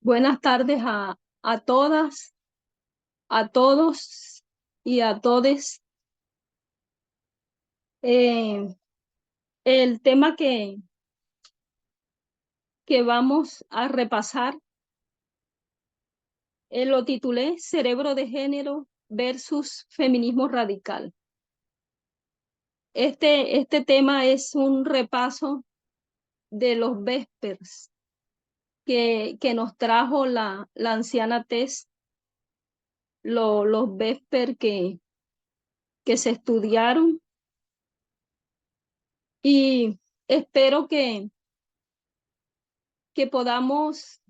Buenas tardes a todas, a todos y a todes. Eh, el tema que vamos a repasar lo titulé Cerebro de Género versus Feminismo Radical. Este tema es un repaso de los Vespers que nos trajo la anciana Tess, los Vespers que se estudiaron, y espero que podamos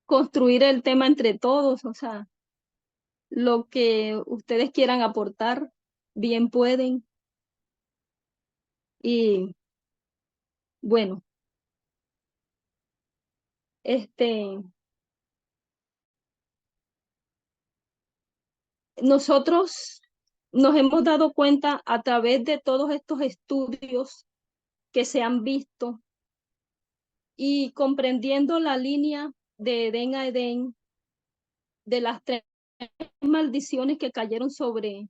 construir el tema entre todos. O sea, lo que ustedes quieran aportar, bien pueden. Y bueno, este, nosotros nos hemos dado cuenta a través de todos estos estudios que se han visto y comprendiendo la línea de Edén a Edén, de las tres maldiciones que cayeron sobre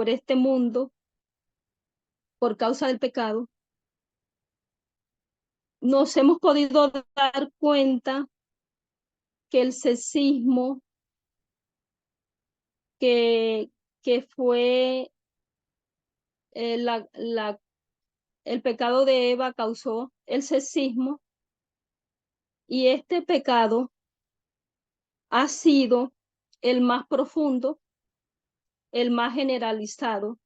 este mundo por causa del pecado, nos hemos podido dar cuenta que el sexismo, que, que fue eh, la, la, el pecado de Eva causó el sexismo, y este pecado ha sido el más profundo, el más generalizado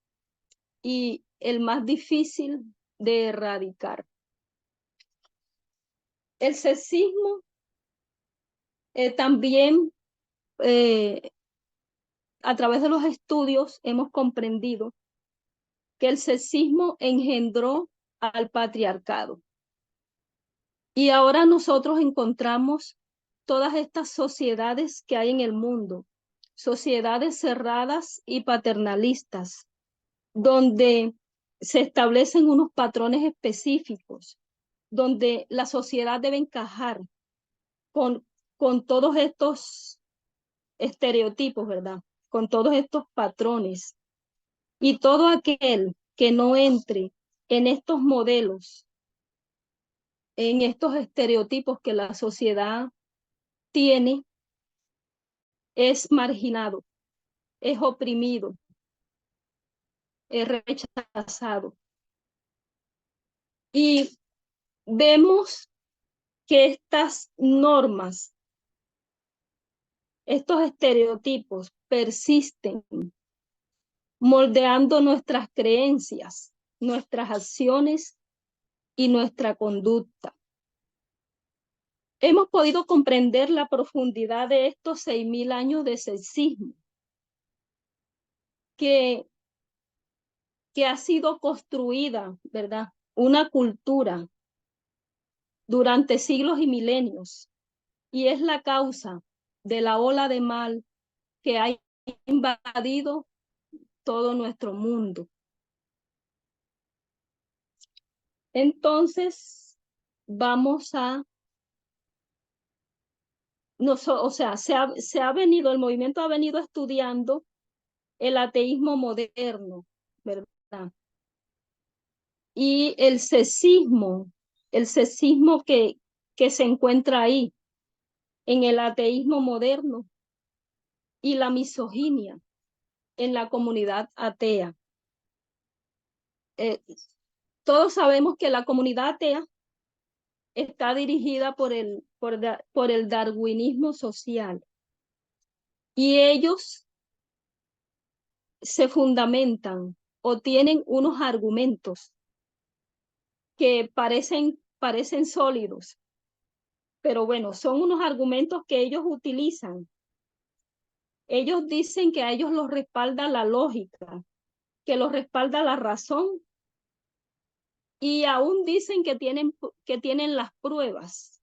y el más difícil de erradicar. El sexismo también, a través de los estudios, hemos comprendido que el sexismo engendró al patriarcado. Y ahora nosotros encontramos todas estas sociedades que hay en el mundo, sociedades cerradas y paternalistas, donde se establecen unos patrones específicos, donde la sociedad debe encajar con, con todos estos estereotipos, ¿verdad? Con todos estos patrones. Y todo aquel que no entre en estos modelos, en estos estereotipos que la sociedad tiene, es marginado, es oprimido, es rechazado. Y vemos que estas normas, estos estereotipos persisten moldeando nuestras creencias, nuestras acciones y nuestra conducta. Hemos podido comprender la profundidad de estos 6.000 años de sexismo que ha sido construida, ¿verdad? Una cultura durante siglos y milenios, y es la causa de la ola de mal que ha invadido todo nuestro mundo. Entonces, vamos a, o sea, el movimiento ha venido estudiando el ateísmo moderno, ¿verdad? Y el sexismo que se encuentra ahí en el ateísmo moderno, y la misoginia en la comunidad atea. Eh, todos sabemos que la comunidad atea está dirigida por el darwinismo social, y ellos se fundamentan o tienen unos argumentos que parecen sólidos, pero bueno, son unos argumentos que ellos utilizan. Ellos dicen que a ellos los respalda la lógica, que los respalda la razón, y aún dicen que tienen las pruebas.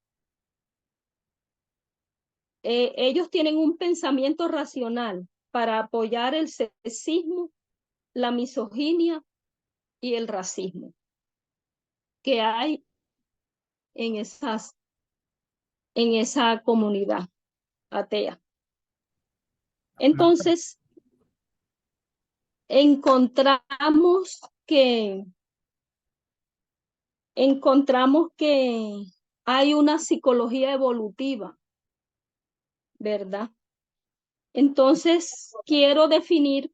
Ellos tienen un pensamiento racional para apoyar el sexismo, la misoginia y el racismo que hay en en esa comunidad atea. Entonces, encontramos que hay una psicología evolutiva, ¿verdad? Entonces, quiero definir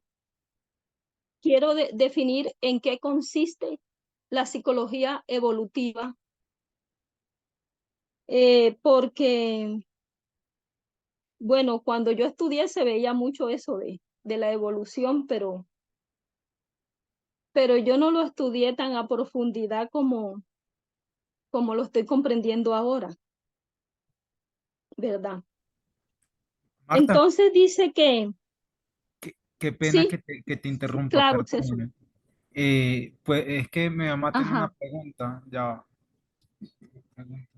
en qué consiste la psicología evolutiva, porque, bueno, cuando yo estudié se veía mucho eso de la evolución, pero yo no lo estudié tan a profundidad como lo estoy comprendiendo ahora, ¿verdad? Marta, Entonces dice que, qué pena sí, que te interrumpa, claro, César. perdón. Pues es que mi mamá tiene una Ajá, pregunta, ya.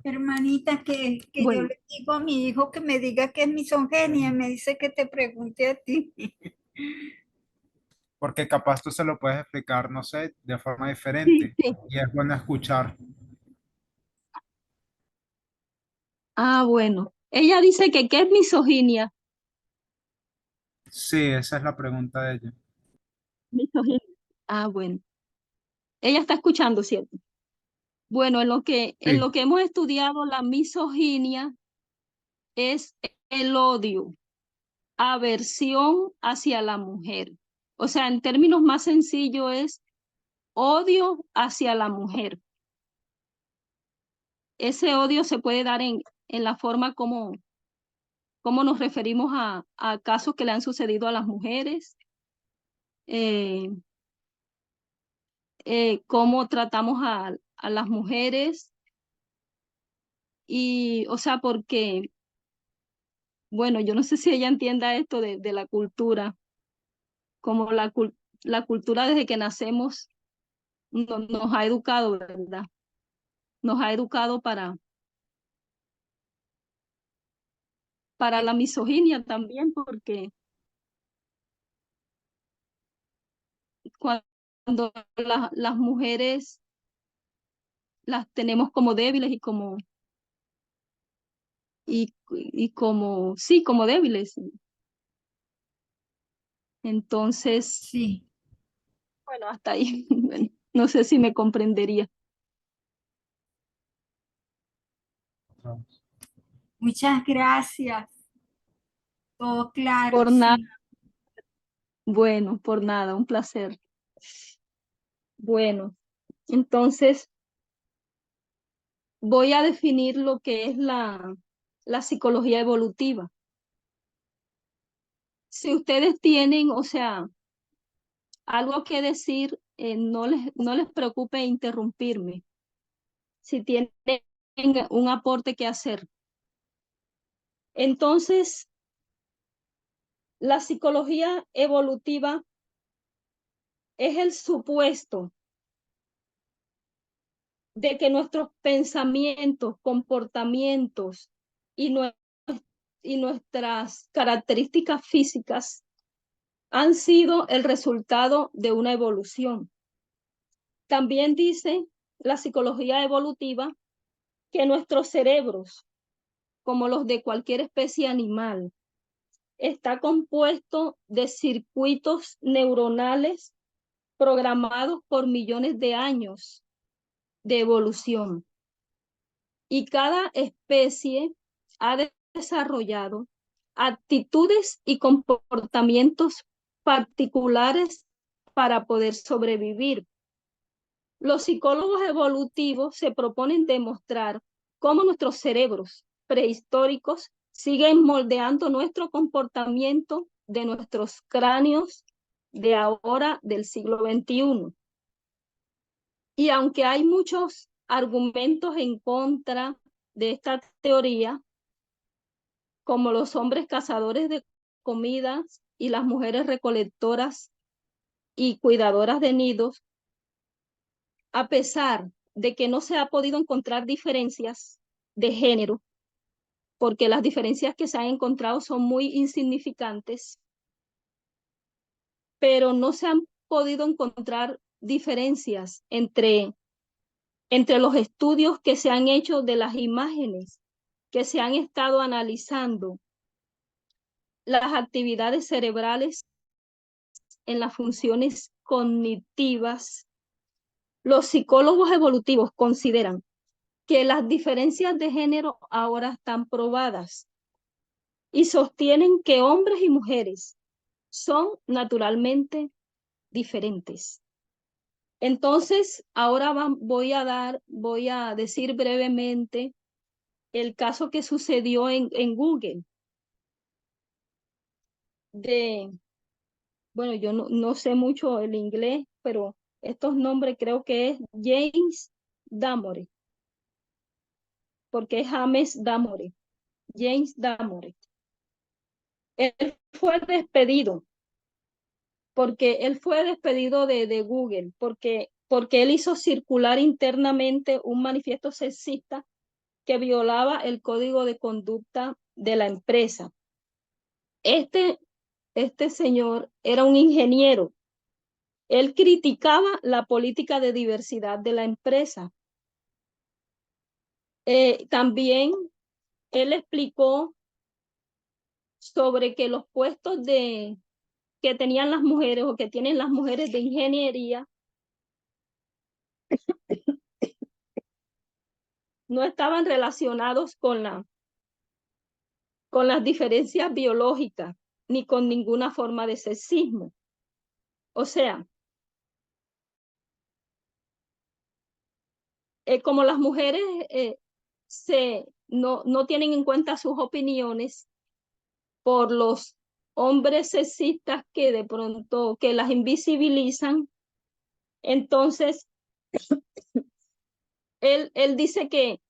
Hermanita, que yo bueno. le digo a mi hijo que me diga que es misoginia, me dice que te pregunte a ti. Porque capaz tú se lo puedes explicar, no sé, de forma Sí, diferente. sí. Y es bueno escuchar. Ah, bueno. Ella dice que ¿qué es misoginia? Sí, esa es la pregunta de ella. Misoginia. Ah, bueno. Ella está escuchando, ¿cierto? Bueno, en Sí, lo que hemos estudiado, la misoginia es el odio, aversión hacia la mujer. O sea, en términos más sencillos es odio hacia la mujer. Ese odio se puede dar en la forma como nos referimos a casos que le han sucedido a las mujeres, eh, cómo tratamos a las mujeres y, o sea, porque, bueno, yo no sé si ella entienda esto de la cultura, como la cultura desde que nacemos nos ha educado, ¿verdad? Nos ha educado para la misoginia también, porque cuando las mujeres las tenemos como débiles y como, sí, como débiles. Entonces, Sí, bueno, hasta ahí. Bueno, no sé si me comprendería. muchas gracias. Todo claro, Por nada, sí. bueno, por nada, un placer. Bueno, entonces voy a definir lo que es la psicología evolutiva. Si ustedes tienen, o sea, algo que decir, no les preocupe interrumpirme. Si tienen un aporte que hacer. Entonces, la psicología evolutiva es el supuesto de que nuestros pensamientos, comportamientos y, y nuestras características físicas han sido el resultado de una evolución. También dice la psicología evolutiva que nuestros cerebros, como los de cualquier especie animal, está compuesto de circuitos neuronales programados por millones de años de evolución. Y cada especie ha desarrollado actitudes y comportamientos particulares para poder sobrevivir. Los psicólogos evolutivos se proponen demostrar cómo nuestros cerebros prehistóricos siguen moldeando nuestro comportamiento de nuestros cráneos de ahora del siglo XXI. Y aunque hay muchos argumentos en contra de esta teoría, como los hombres cazadores de comidas y las mujeres recolectoras y cuidadoras de nidos, a pesar de que no se ha podido encontrar diferencias de género, porque las diferencias que se han encontrado son muy insignificantes, pero no se han podido encontrar diferencias entre los estudios que se han hecho de las imágenes que se han estado analizando las actividades cerebrales en las funciones cognitivas, los psicólogos evolutivos consideran que las diferencias de género ahora están probadas y sostienen que hombres y mujeres son naturalmente diferentes. Entonces, ahora voy a decir brevemente el caso que sucedió en Google bueno, yo no sé mucho el inglés, pero estos nombres creo que es James Damore, porque es James Damore, James Damore. Él fue despedido, porque él fue despedido de Google, porque él hizo circular internamente un manifiesto sexista que violaba el código de conducta de la empresa. Este señor era un ingeniero. Él criticaba la política de diversidad de la empresa. También él explicó sobre que los puestos que tenían las mujeres o que tienen las mujeres de ingeniería no estaban relacionados con las diferencias biológicas ni con ninguna forma de sexismo. O sea, como las mujeres no tienen en cuenta sus opiniones por los hombres sexistas que de pronto que las invisibilizan, entonces él dice que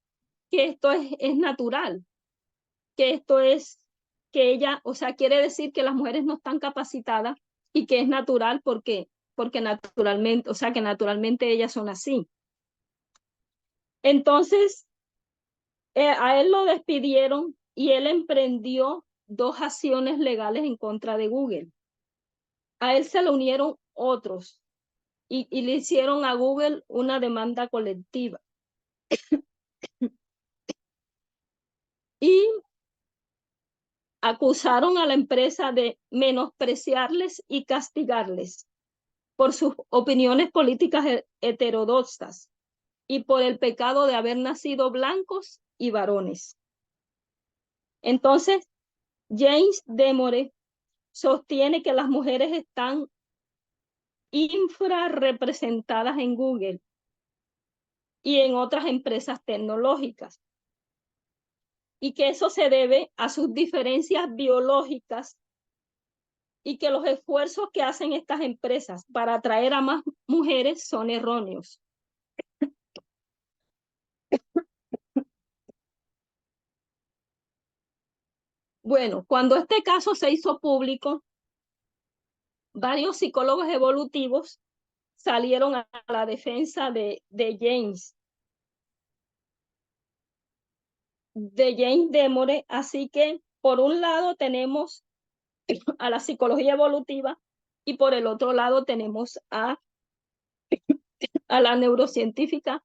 esto es natural, que esto es que ella, o sea, quiere decir que las mujeres no están capacitadas y que es natural porque naturalmente, o sea, que naturalmente ellas son así. Entonces, a él lo despidieron y él emprendió 2 acciones legales en contra de Google. A él se le unieron otros y le hicieron a Google una demanda colectiva. Y acusaron a la empresa de menospreciarles y castigarles por sus opiniones políticas heterodoxas y por el pecado de haber nacido blancos y varones. Entonces, James Damore sostiene que las mujeres están infrarrepresentadas en Google y en otras empresas tecnológicas, y que eso se debe a sus diferencias biológicas y que los esfuerzos que hacen estas empresas para atraer a más mujeres son erróneos. Bueno, cuando este caso se hizo público, varios psicólogos evolutivos salieron a la defensa de James Damore. Así que, por un lado, tenemos a la psicología evolutiva y por el otro lado tenemos a la neurocientífica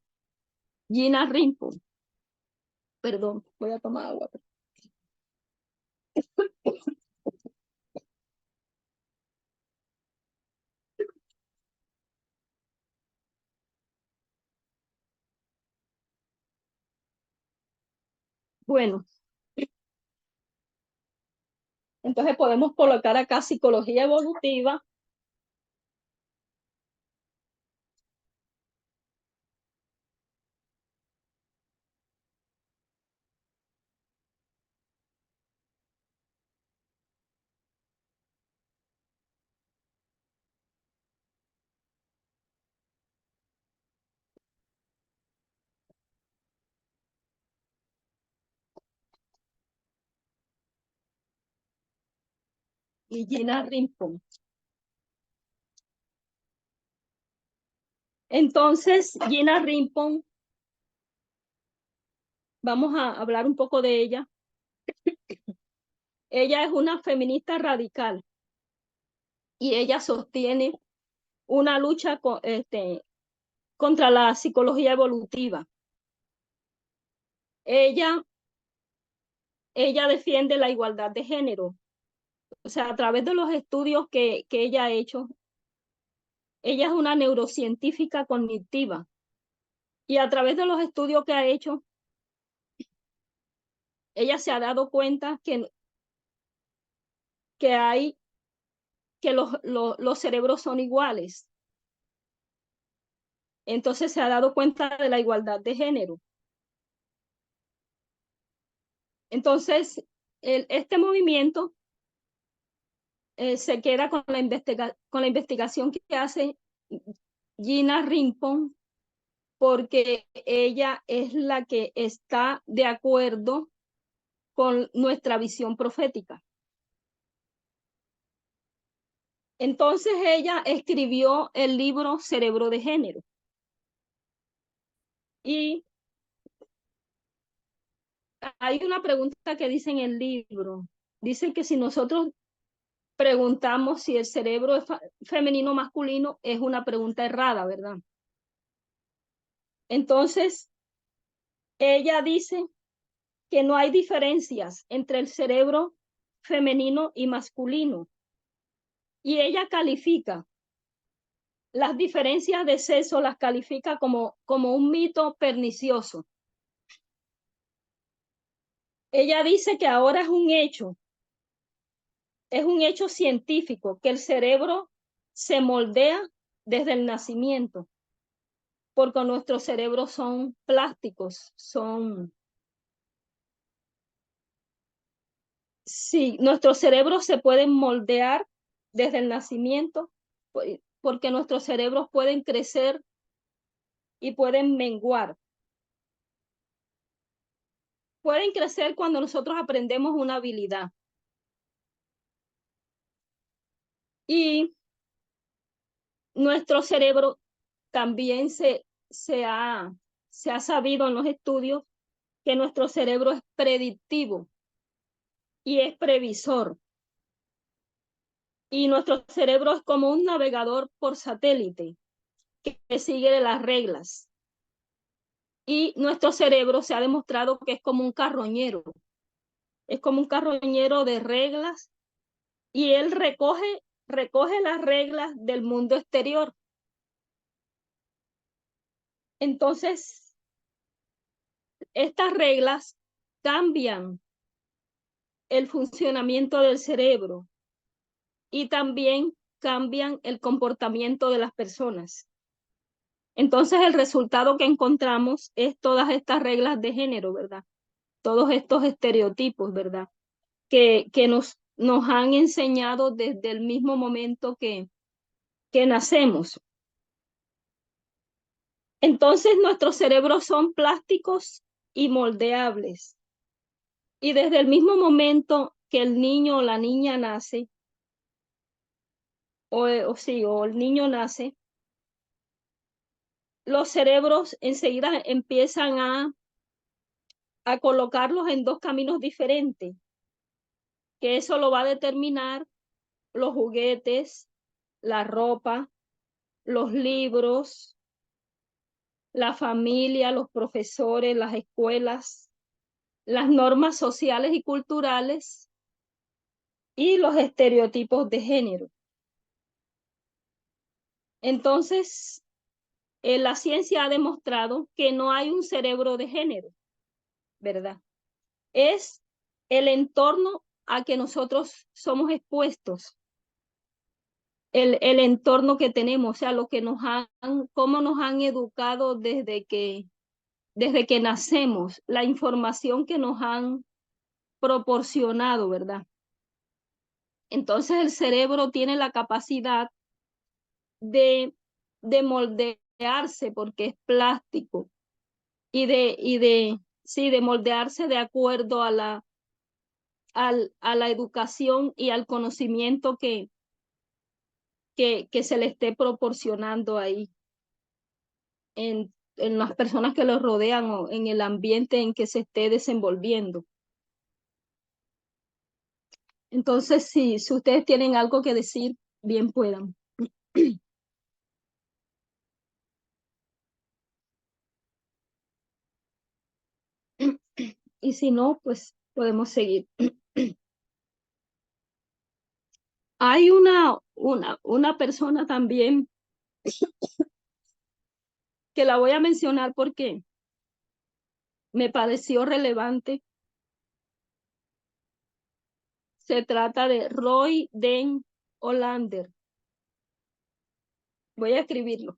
Gina Rinpoche. Perdón, voy a tomar agua. Bueno, entonces podemos colocar acá psicología evolutiva, y Gina Rinpoche. Entonces, Gina Rinpoche, vamos a hablar un poco de ella. Ella es una feminista radical y ella sostiene una lucha contra la psicología evolutiva. Ella ella defiende la igualdad de género. O sea, a través de los estudios que ella ha hecho, ella es una neurocientífica cognitiva. Y a través de los estudios que ha hecho, ella se ha dado cuenta que hay, que los cerebros son iguales. Entonces se ha dado cuenta de la igualdad de género. Entonces, este movimiento se queda con la investigación que hace Gina Rimpon, porque ella es la que está de acuerdo con nuestra visión profética. Entonces ella escribió el libro Cerebro de Género. Y hay una pregunta que dice en el libro. Dice que si nosotros preguntamos si el cerebro es femenino o masculino, es una pregunta errada, ¿verdad? Entonces, ella dice que no hay diferencias entre el cerebro femenino y masculino. Y ella califica las diferencias de sexo, las califica como un mito pernicioso. Ella dice que ahora es un hecho científico, que el cerebro se moldea desde el nacimiento, porque nuestros cerebros son plásticos, sí, nuestros cerebros se pueden moldear desde el nacimiento, porque nuestros cerebros pueden crecer y pueden menguar. Pueden crecer cuando nosotros aprendemos una habilidad. Y nuestro cerebro también se ha sabido en los estudios que nuestro cerebro es predictivo y es previsor. Y nuestro cerebro es como un navegador por satélite que sigue las reglas. Y nuestro cerebro se ha demostrado que es como un carroñero. Es como un carroñero de reglas y él recoge las reglas del mundo exterior. Entonces, estas reglas cambian el funcionamiento del cerebro y también cambian el comportamiento de las personas. Entonces, el resultado que encontramos es todas estas reglas de género, ¿verdad? Todos estos estereotipos, ¿verdad? Que nos han enseñado desde el mismo momento que nacemos. Entonces, nuestros cerebros son plásticos y moldeables. Y desde el mismo momento que el niño o la niña nace, o el niño nace, los cerebros enseguida empiezan a colocarlos en dos caminos diferentes, que eso lo va a determinar los juguetes, la ropa, los libros, la familia, los profesores, las escuelas, las normas sociales y culturales y los estereotipos de género. Entonces, la ciencia ha demostrado que no hay un cerebro de género, ¿verdad? Es el entorno a que nosotros somos expuestos, el entorno que tenemos, o sea, lo que cómo nos han educado desde que nacemos, la información que nos han proporcionado, ¿verdad? Entonces el cerebro tiene la capacidad de moldearse porque es plástico y de moldearse de acuerdo a la educación y al conocimiento que se le esté proporcionando ahí en las personas que lo rodean o en el ambiente en que se esté desenvolviendo. Entonces, si ustedes tienen algo que decir, bien puedan. Y si no, pues podemos seguir. Hay una persona también que la voy a mencionar porque me pareció relevante. Se trata de Roy Den Hollander. Voy a escribirlo.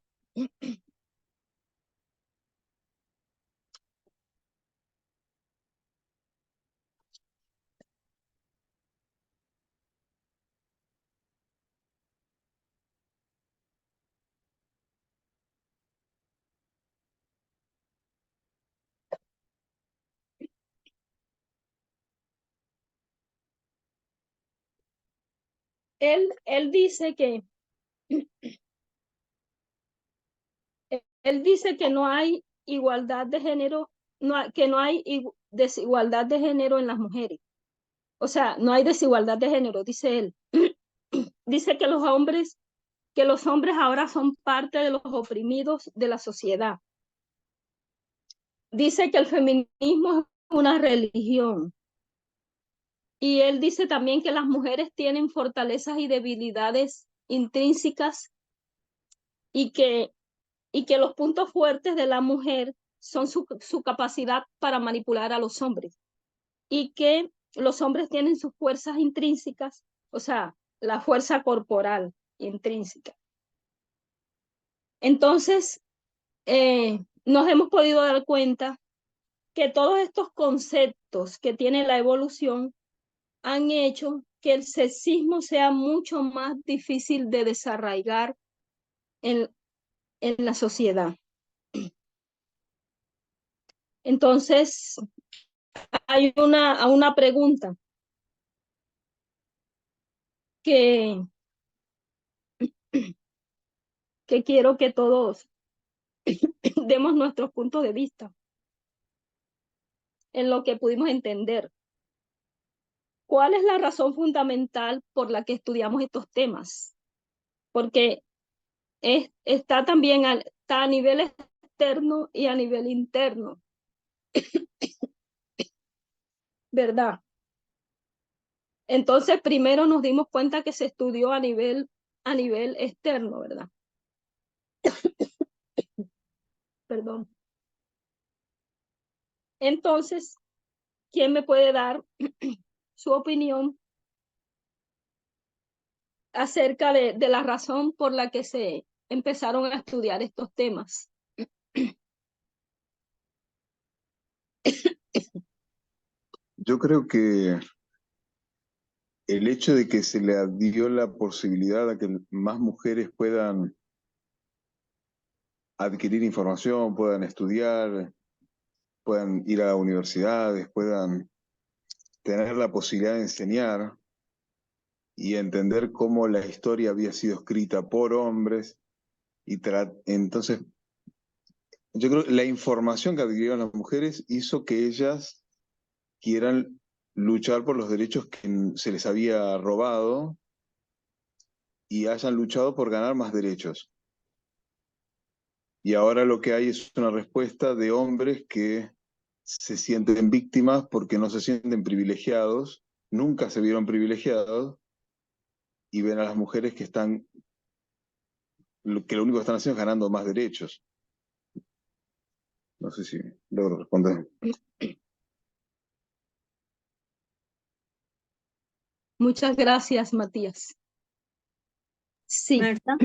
Él dice que no hay igualdad de género, que no hay desigualdad de género en las mujeres. O sea, no hay desigualdad de género, dice él. Dice que los hombres ahora son parte de los oprimidos de la sociedad. Dice que el feminismo es una religión. Y él dice también que las mujeres tienen fortalezas y debilidades intrínsecas y que los puntos fuertes de la mujer son su capacidad para manipular a los hombres y que los hombres tienen sus fuerzas intrínsecas, o sea, la fuerza corporal intrínseca. Entonces, nos hemos podido dar cuenta que todos estos conceptos que tiene la evolución han hecho que el sexismo sea mucho más difícil de desarraigar en la sociedad. Entonces, hay una pregunta que, que quiero que todos demos nuestros puntos de vista en lo que pudimos entender. ¿Cuál es la razón fundamental por la que estudiamos estos temas? Porque está también está a nivel externo y a nivel interno, ¿verdad? Entonces, primero nos dimos cuenta que se estudió a nivel externo, ¿verdad? Perdón. Entonces, ¿quién me puede dar su opinión acerca de la razón por la que se empezaron a estudiar estos temas? Yo creo que el hecho de que se le dio la posibilidad a que más mujeres puedan adquirir información, puedan estudiar, puedan ir a universidades, puedan tener la posibilidad de enseñar y entender cómo la historia había sido escrita por hombres. Entonces, yo creo que la información que adquirieron las mujeres hizo que ellas quieran luchar por los derechos que se les había robado y hayan luchado por ganar más derechos. Y ahora lo que hay es una respuesta de hombres que se sienten víctimas porque no se sienten privilegiados, nunca se vieron privilegiados, y ven a las mujeres que lo único que están haciendo es ganando más derechos. No sé si logro responder. Muchas gracias, Matías. Sí. Marta,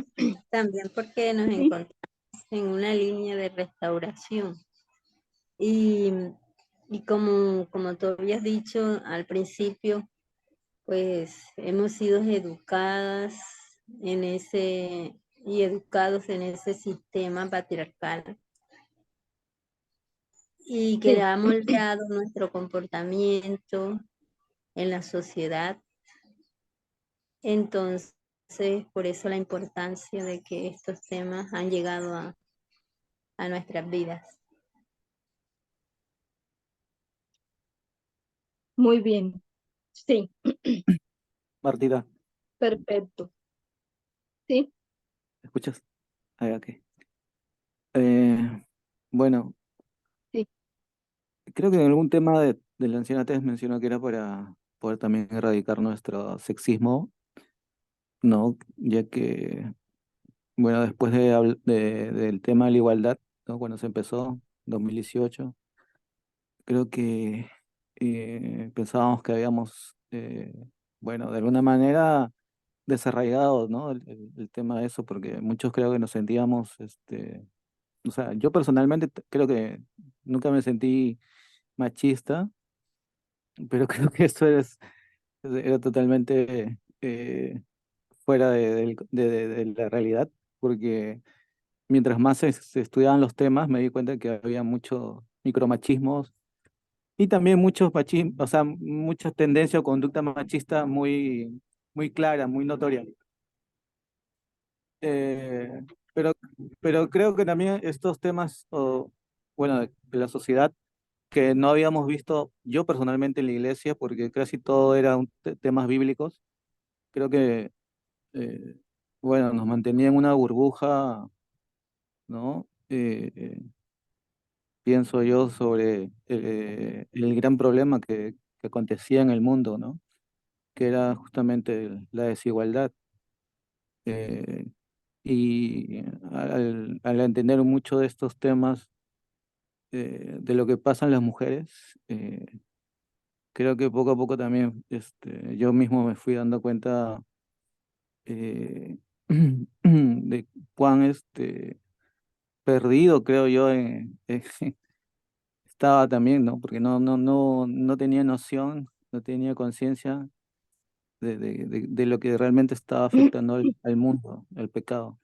también porque nos Sí. encontramos en una línea de restauración. Y como tú habías dicho al principio, pues hemos sido educadas y educados en ese sistema patriarcal y que Sí. ha moldeado nuestro comportamiento en la sociedad. Entonces, por eso la importancia de que estos temas han llegado a nuestras vidas. Muy bien. Sí, Martita, perfecto. Sí, ¿me escuchas? Ok. Bueno, sí. creo que en algún tema del Ancianates mencionó que era para poder también erradicar nuestro sexismo, ¿no? Ya que, bueno, después del tema de la igualdad, ¿no? Cuando se empezó, 2018, creo que pensábamos que habíamos, bueno, de alguna manera desarraigado, ¿no? El tema de eso, porque muchos creo que nos sentíamos, o sea, yo personalmente creo que nunca me sentí machista, pero creo que era totalmente fuera de la realidad, porque mientras más se estudiaban los temas, me di cuenta que había muchos micromachismos y también muchos machismos, o sea, mucha tendencia o conducta machista muy clara, muy notoria. Eh, pero, pero creo que también estos temas, bueno, de la sociedad, que no habíamos visto yo personalmente en la iglesia, porque casi todo eran temas bíblicos, creo que, eh, bueno, nos mantenía en una burbuja, ¿no? Pienso yo sobre el gran problema que acontecía en el mundo, ¿no? Que era justamente la desigualdad. Eh, y al entender mucho de estos temas, de lo que pasan las mujeres, creo que poco a poco también yo mismo me fui dando cuenta eh, de cuán perdido, creo yo, estaba también, ¿no? Porque no tenía noción, no tenía conciencia de lo que realmente estaba afectando al mundo, el pecado.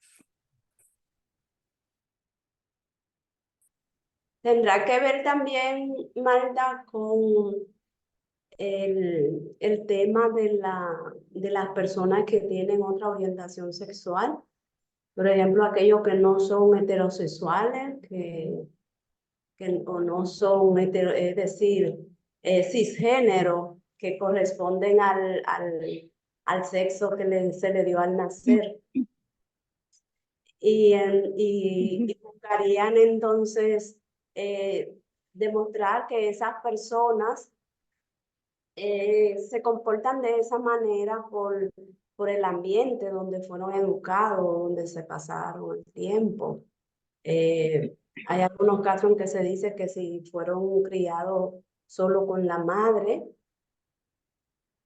Tendrá que ver también, Marta, con el tema de las personas que tienen otra orientación sexual. Por ejemplo, aquellos que no son heterosexuales, o no son es decir, cisgénero, que corresponden al sexo que se le dio al nacer. Y buscarían entonces demostrar que esas personas se comportan de esa manera por el ambiente donde fueron educados, donde se pasaron el tiempo. Hay algunos casos en que se dice que si fueron criados solo con la madre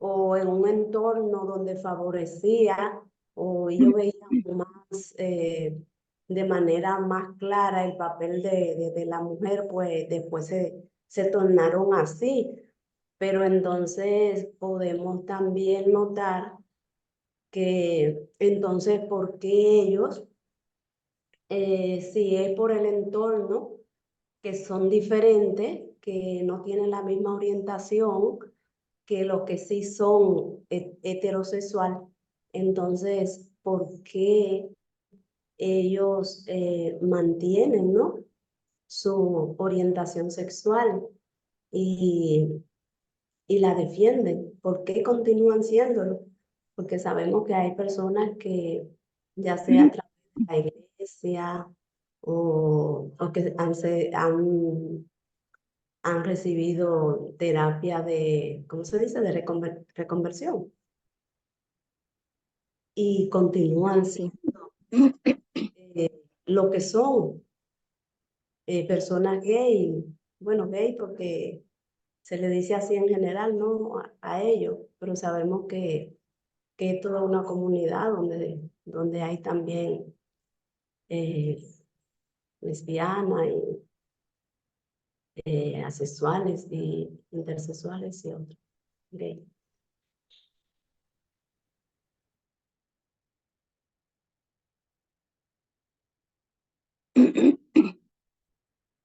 o en un entorno donde favorecía o ellos veían más de manera más clara el papel de la mujer, pues después se tornaron así. Pero entonces podemos también notar que entonces, ¿por qué ellos, si es por el entorno, que son diferentes, que no tienen la misma orientación que los que sí son heterosexual, entonces, ¿por qué ellos mantienen, ¿no?, su orientación sexual y la defienden? ¿Por qué continúan siéndolo? Porque sabemos que hay personas que, ya sea a través de la iglesia o que han recibido terapia de, ¿cómo se dice?, de reconversión. Y continúan Sí. siendo lo que son personas gay. Bueno, gay porque se le dice así en general, ¿no?, a ellos, pero sabemos que es toda una comunidad donde hay también lesbianas y asexuales y intersexuales y otros gay.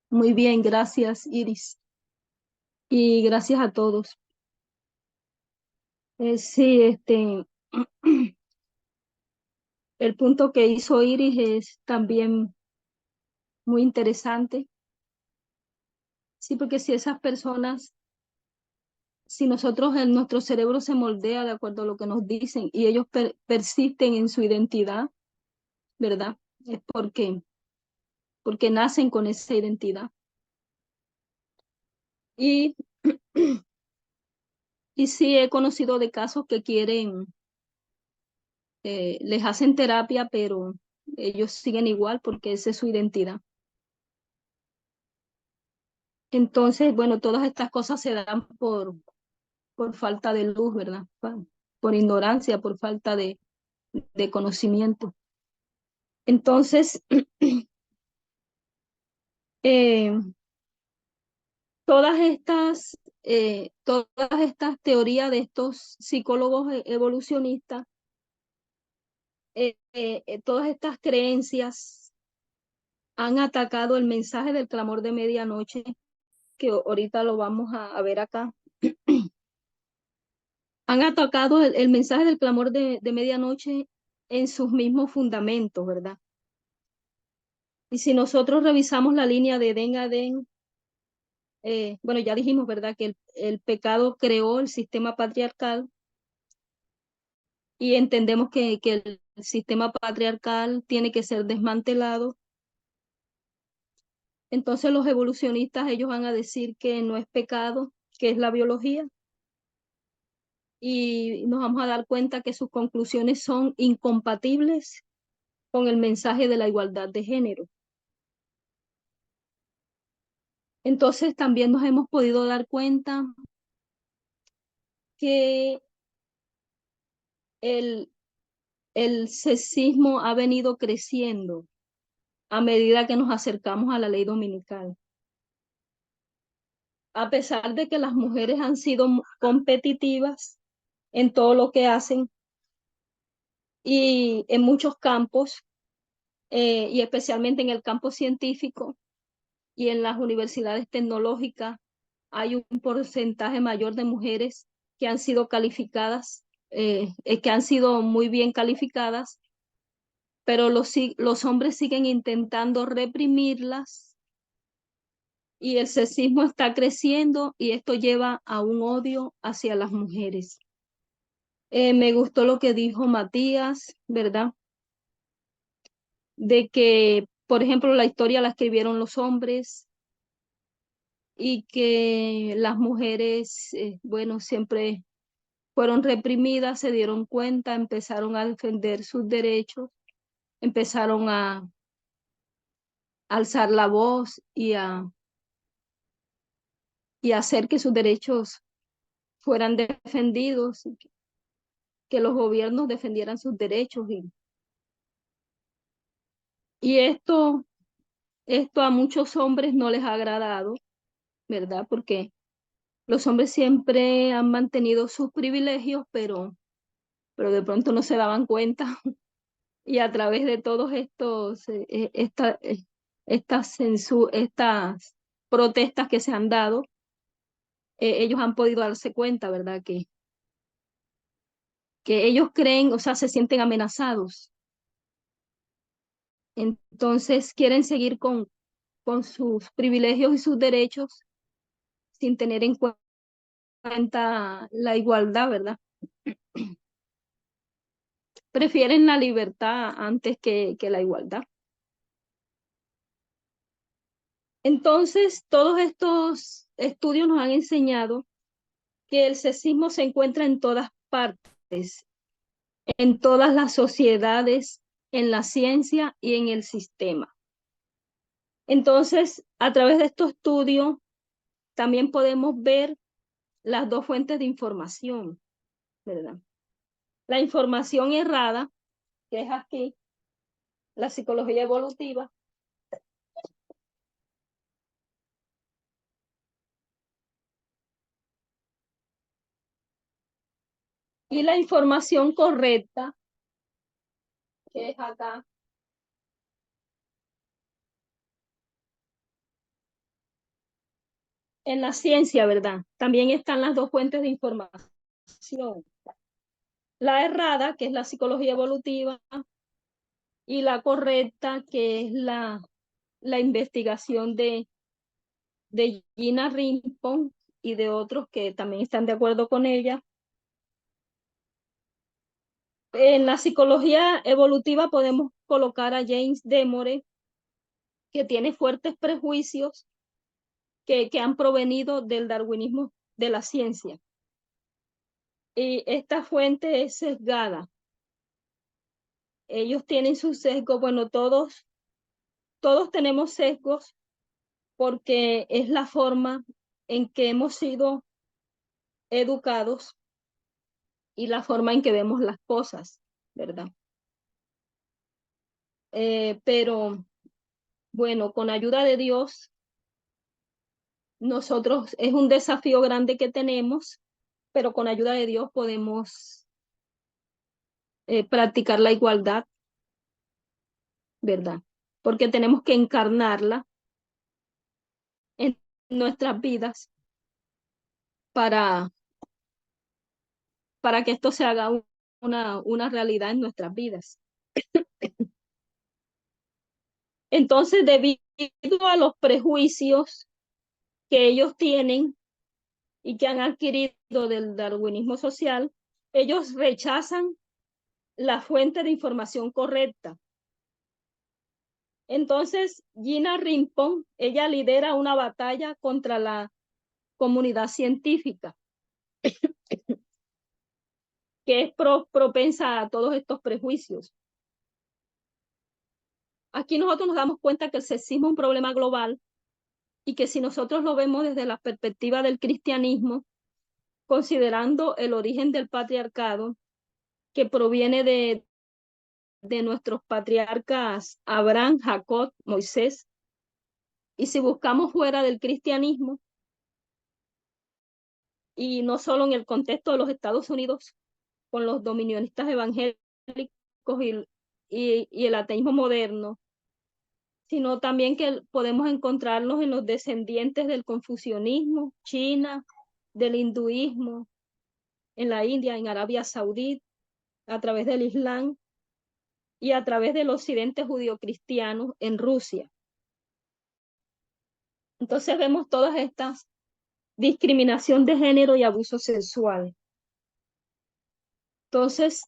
Muy bien, gracias, Iris. Y gracias a todos. Sí, el punto que hizo Iris es también muy interesante. Sí, porque si esas personas, si nosotros en nuestro cerebro se moldea de acuerdo a lo que nos dicen y ellos persisten en su identidad, ¿verdad? Es porque nacen con esa identidad. Y Y sí he conocido de casos que quieren, les hacen terapia, pero ellos siguen igual porque esa es su identidad. Entonces, bueno, todas estas cosas se dan por falta de luz, ¿verdad? Por ignorancia, por falta de conocimiento. Entonces, eh, todas estas teorías de estos psicólogos evolucionistas, todas estas creencias han atacado el mensaje del clamor de medianoche, que ahorita lo vamos a ver acá. Han atacado el mensaje del clamor de medianoche en sus mismos fundamentos, ¿verdad? Y si nosotros revisamos la línea de Edén a Adén, bueno, ya dijimos, ¿verdad?, que el pecado creó el sistema patriarcal y entendemos que el sistema patriarcal tiene que ser desmantelado. Entonces los evolucionistas, ellos van a decir que no es pecado, que es la biología, y nos vamos a dar cuenta que sus conclusiones son incompatibles con el mensaje de la igualdad de género. Entonces también nos hemos podido dar cuenta que el sexismo ha venido creciendo a medida que nos acercamos a la ley dominical. A pesar de que las mujeres han sido competitivas en todo lo que hacen y en muchos campos, y especialmente en el campo científico y en las universidades tecnológicas, hay un porcentaje mayor de mujeres que han sido calificadas, que han sido muy bien calificadas, pero los hombres siguen intentando reprimirlas y el sexismo está creciendo y esto lleva a un odio hacia las mujeres. Me gustó lo que dijo Matías, ¿verdad? De que, por ejemplo, la historia la escribieron los hombres y que las mujeres, bueno, siempre fueron reprimidas, se dieron cuenta, empezaron a defender sus derechos, empezaron a alzar la voz y a hacer que sus derechos fueran defendidos, que los gobiernos defendieran sus derechos. Y esto a muchos hombres no les ha agradado, ¿verdad? Porque los hombres siempre han mantenido sus privilegios, pero de pronto no se daban cuenta. Y a través de todos estos, estas protestas que se han dado, ellos han podido darse cuenta, ¿verdad? Que ellos creen, o sea, se sienten amenazados. Entonces quieren seguir con sus privilegios y sus derechos sin tener en cuenta la igualdad, ¿verdad? Prefieren la libertad antes que la igualdad. Entonces, todos estos estudios nos han enseñado que el sexismo se encuentra en todas partes, en todas las sociedades, en la ciencia y en el sistema. Entonces, a través de estos estudios, también podemos ver las dos fuentes de información, ¿verdad? La información errada, que es aquí, la psicología evolutiva, y la información correcta, que es acá, en la ciencia, ¿verdad? También están las dos fuentes de información. La errada, que es la psicología evolutiva, y la correcta, que es la investigación de Gina Rimpon y de otros que también están de acuerdo con ella. En la psicología evolutiva podemos colocar a James Damore, que tiene fuertes prejuicios que han provenido del darwinismo de la ciencia. Y esta fuente es sesgada. Ellos tienen sus sesgos, bueno, todos tenemos sesgos porque es la forma en que hemos sido educados y la forma en que vemos las cosas, ¿verdad? Pero bueno, con ayuda de Dios, nosotros es un desafío grande que tenemos, pero con ayuda de Dios podemos practicar la igualdad, ¿verdad? Porque tenemos que encarnarla en nuestras vidas para que esto se haga una realidad en nuestras vidas. Entonces, debido a los prejuicios que ellos tienen y que han adquirido del darwinismo social, ellos rechazan la fuente de información correcta. Entonces, Gina Rimpon, ella lidera una batalla contra la comunidad científica, que es propensa a todos estos prejuicios. Aquí nosotros nos damos cuenta que el sexismo es un problema global y que si nosotros lo vemos desde la perspectiva del cristianismo, considerando el origen del patriarcado, que proviene de nuestros patriarcas Abraham, Jacob, Moisés, y si buscamos fuera del cristianismo, y no solo en el contexto de los Estados Unidos, con los dominionistas evangélicos y el ateísmo moderno, sino también que podemos encontrarnos en los descendientes del confucianismo, China, del hinduismo, en la India, en Arabia Saudí, a través del Islam y a través del occidente judío-cristiano en Rusia. Entonces vemos todas estas discriminación de género y abuso sexual. Entonces,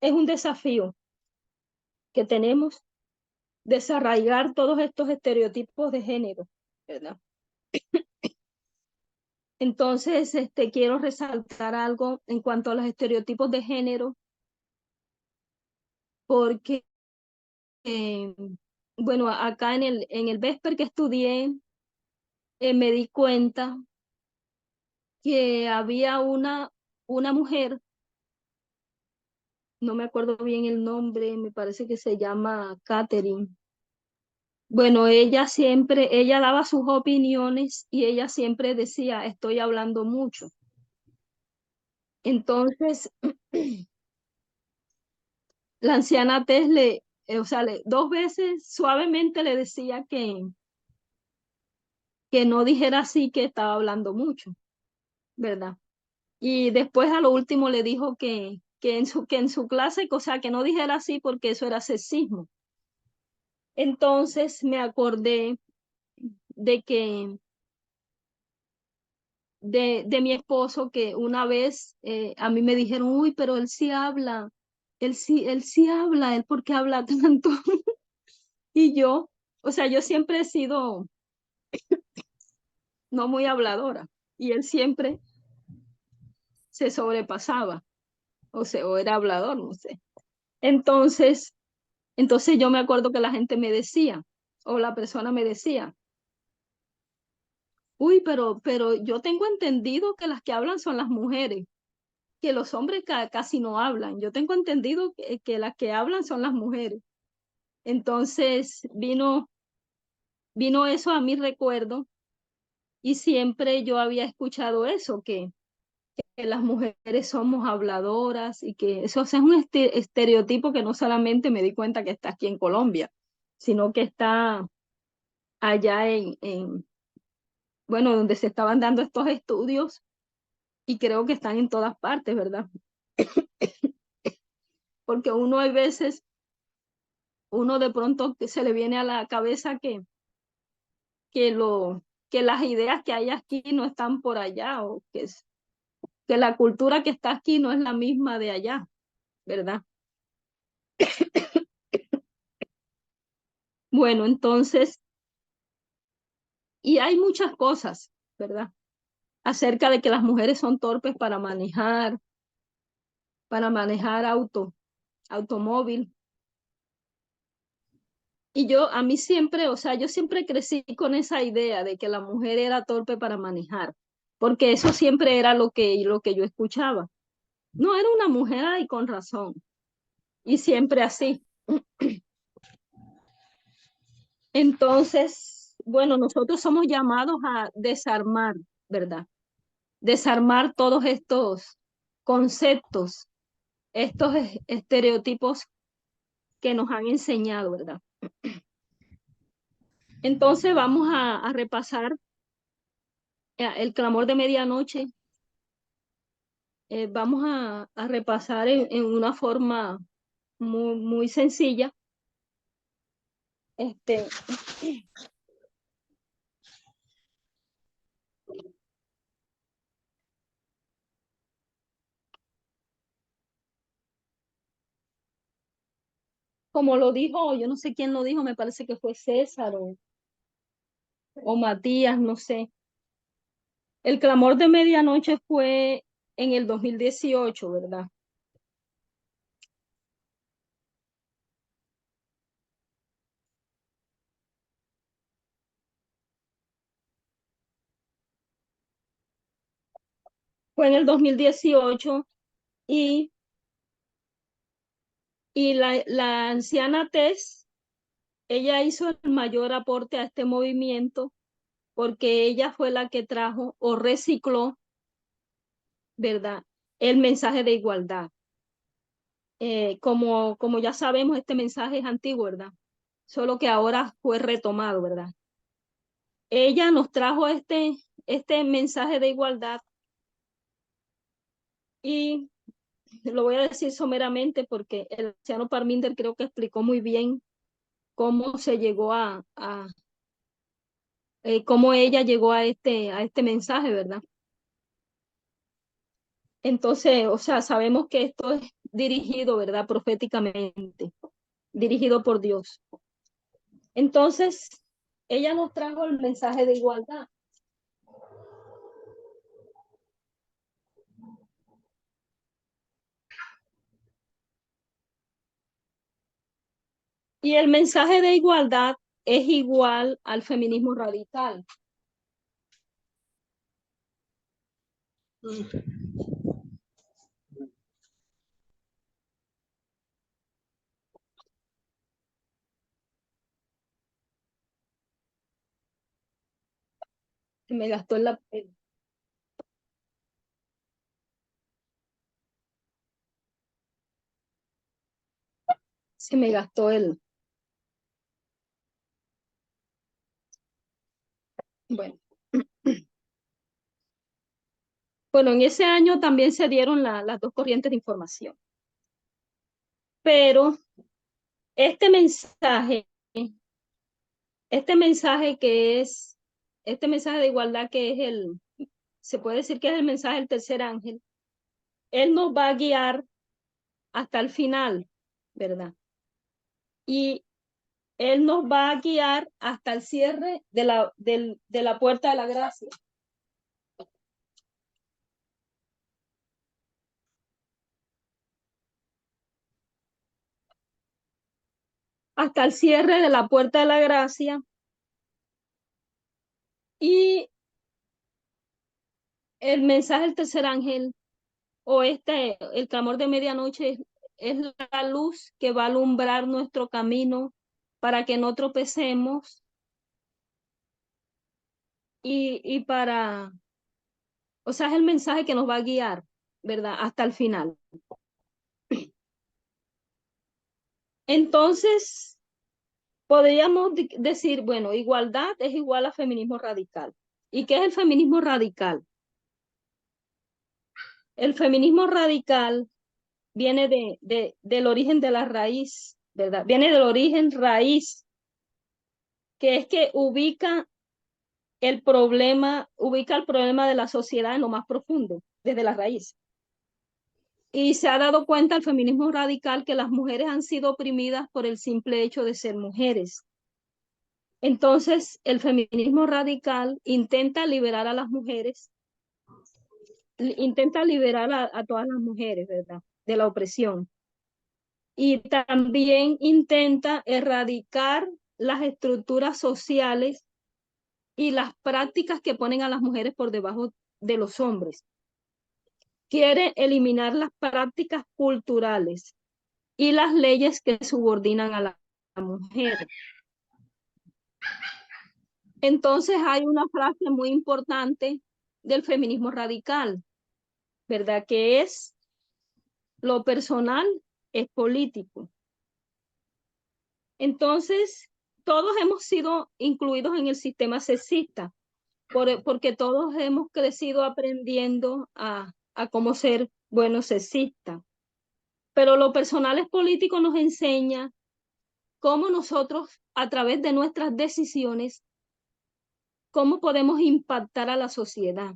es un desafío que tenemos desarraigar todos estos estereotipos de género, ¿verdad? Entonces, quiero resaltar algo en cuanto a los estereotipos de género, porque, bueno, acá en el Vesper que estudié, me di cuenta que había una mujer, no me acuerdo bien el nombre, me parece que se llama Catherine. Bueno, ella daba sus opiniones y ella siempre decía, estoy hablando mucho. Entonces, la anciana Tess dos veces suavemente le decía que no dijera así, que estaba hablando mucho, ¿verdad? Y después a lo último le dijo que en su clase, o sea, que no dijera así porque eso era sexismo. Entonces me acordé de que de mi esposo, que una vez a mí me dijeron, uy, pero él sí habla, él sí habla, él por qué habla tanto. Y yo, o sea, yo siempre he sido no muy habladora y él siempre se sobrepasaba, o era hablador, no sé. Entonces yo me acuerdo que la gente me decía, o la persona me decía, uy, pero yo tengo entendido que las que hablan son las mujeres, que los hombres casi no hablan. Yo tengo entendido que las que hablan son las mujeres. Entonces vino eso a mi recuerdo y siempre yo había escuchado eso, que las mujeres somos habladoras y que eso es un estereotipo que no solamente me di cuenta que está aquí en Colombia, sino que está allá bueno, donde se estaban dando estos estudios y creo que están en todas partes, ¿verdad? Porque uno hay veces, uno de pronto que se le viene a la cabeza que las ideas que hay aquí no están por allá, o que la cultura que está aquí no es la misma de allá, ¿verdad? Bueno, entonces Y hay muchas cosas, ¿verdad? Acerca de que las mujeres son torpes para manejar automóvil. Y a mí siempre, o sea, yo siempre crecí con esa idea de que la mujer era torpe para manejar, porque eso siempre era lo que yo escuchaba. No, era una mujer y con razón. Y siempre así. Entonces, bueno, nosotros somos llamados a desarmar, ¿verdad? Desarmar todos estos conceptos, estos estereotipos que nos han enseñado, ¿verdad? Entonces vamos a repasar el clamor de medianoche. Vamos a repasar en una forma muy, muy sencilla. Como lo dijo, yo no sé quién lo dijo, me parece que fue César o Matías, no sé. El clamor de medianoche fue en el 2018, ¿verdad? Fue en el 2018 y la anciana Tess, ella hizo el mayor aporte a este movimiento porque ella fue la que trajo o recicló, ¿verdad?, el mensaje de igualdad. Como ya sabemos, este mensaje es antiguo, ¿verdad? Solo que ahora fue retomado, ¿verdad? Ella nos trajo este mensaje de igualdad y lo voy a decir someramente porque el anciano Parminder creo que explicó muy bien cómo se llegó cómo ella llegó a este mensaje, ¿verdad? Entonces, o sea, sabemos que esto es dirigido, ¿verdad? Proféticamente, dirigido por Dios. Entonces, ella nos trajo el mensaje de igualdad. Y el mensaje de igualdad es igual al feminismo radical. Se me gastó se me gastó bueno. Bueno, en ese año también se dieron las dos corrientes de información. Pero este mensaje de igualdad que es se puede decir que es el mensaje del tercer ángel, él nos va a guiar hasta el final, ¿verdad? Y él nos va a guiar hasta el cierre de la puerta de la gracia. Hasta el cierre de la puerta de la gracia. Y el mensaje del tercer ángel o el clamor de medianoche es la luz que va a alumbrar nuestro camino para que no tropecemos o sea, es el mensaje que nos va a guiar, ¿verdad? Hasta el final. Entonces, podríamos decir, bueno, igualdad es igual a feminismo radical. ¿Y qué es el feminismo radical? El feminismo radical viene del origen de la raíz, ¿verdad? Viene del origen raíz, que es que ubica el problema de la sociedad en lo más profundo, desde la raíz. Y se ha dado cuenta el feminismo radical que las mujeres han sido oprimidas por el simple hecho de ser mujeres. Entonces, el feminismo radical intenta liberar a las mujeres, intenta liberar a todas las mujeres, ¿verdad? De la opresión. Y también intenta erradicar las estructuras sociales y las prácticas que ponen a las mujeres por debajo de los hombres. Quiere eliminar las prácticas culturales y las leyes que subordinan a la mujer. Entonces hay una frase muy importante del feminismo radical, ¿verdad? Que es: lo personal es político. Entonces, todos hemos sido incluidos en el sistema sexista, porque todos hemos crecido aprendiendo a cómo ser buenos sexistas. Pero lo personal es político nos enseña cómo nosotros, a través de nuestras decisiones, cómo podemos impactar a la sociedad.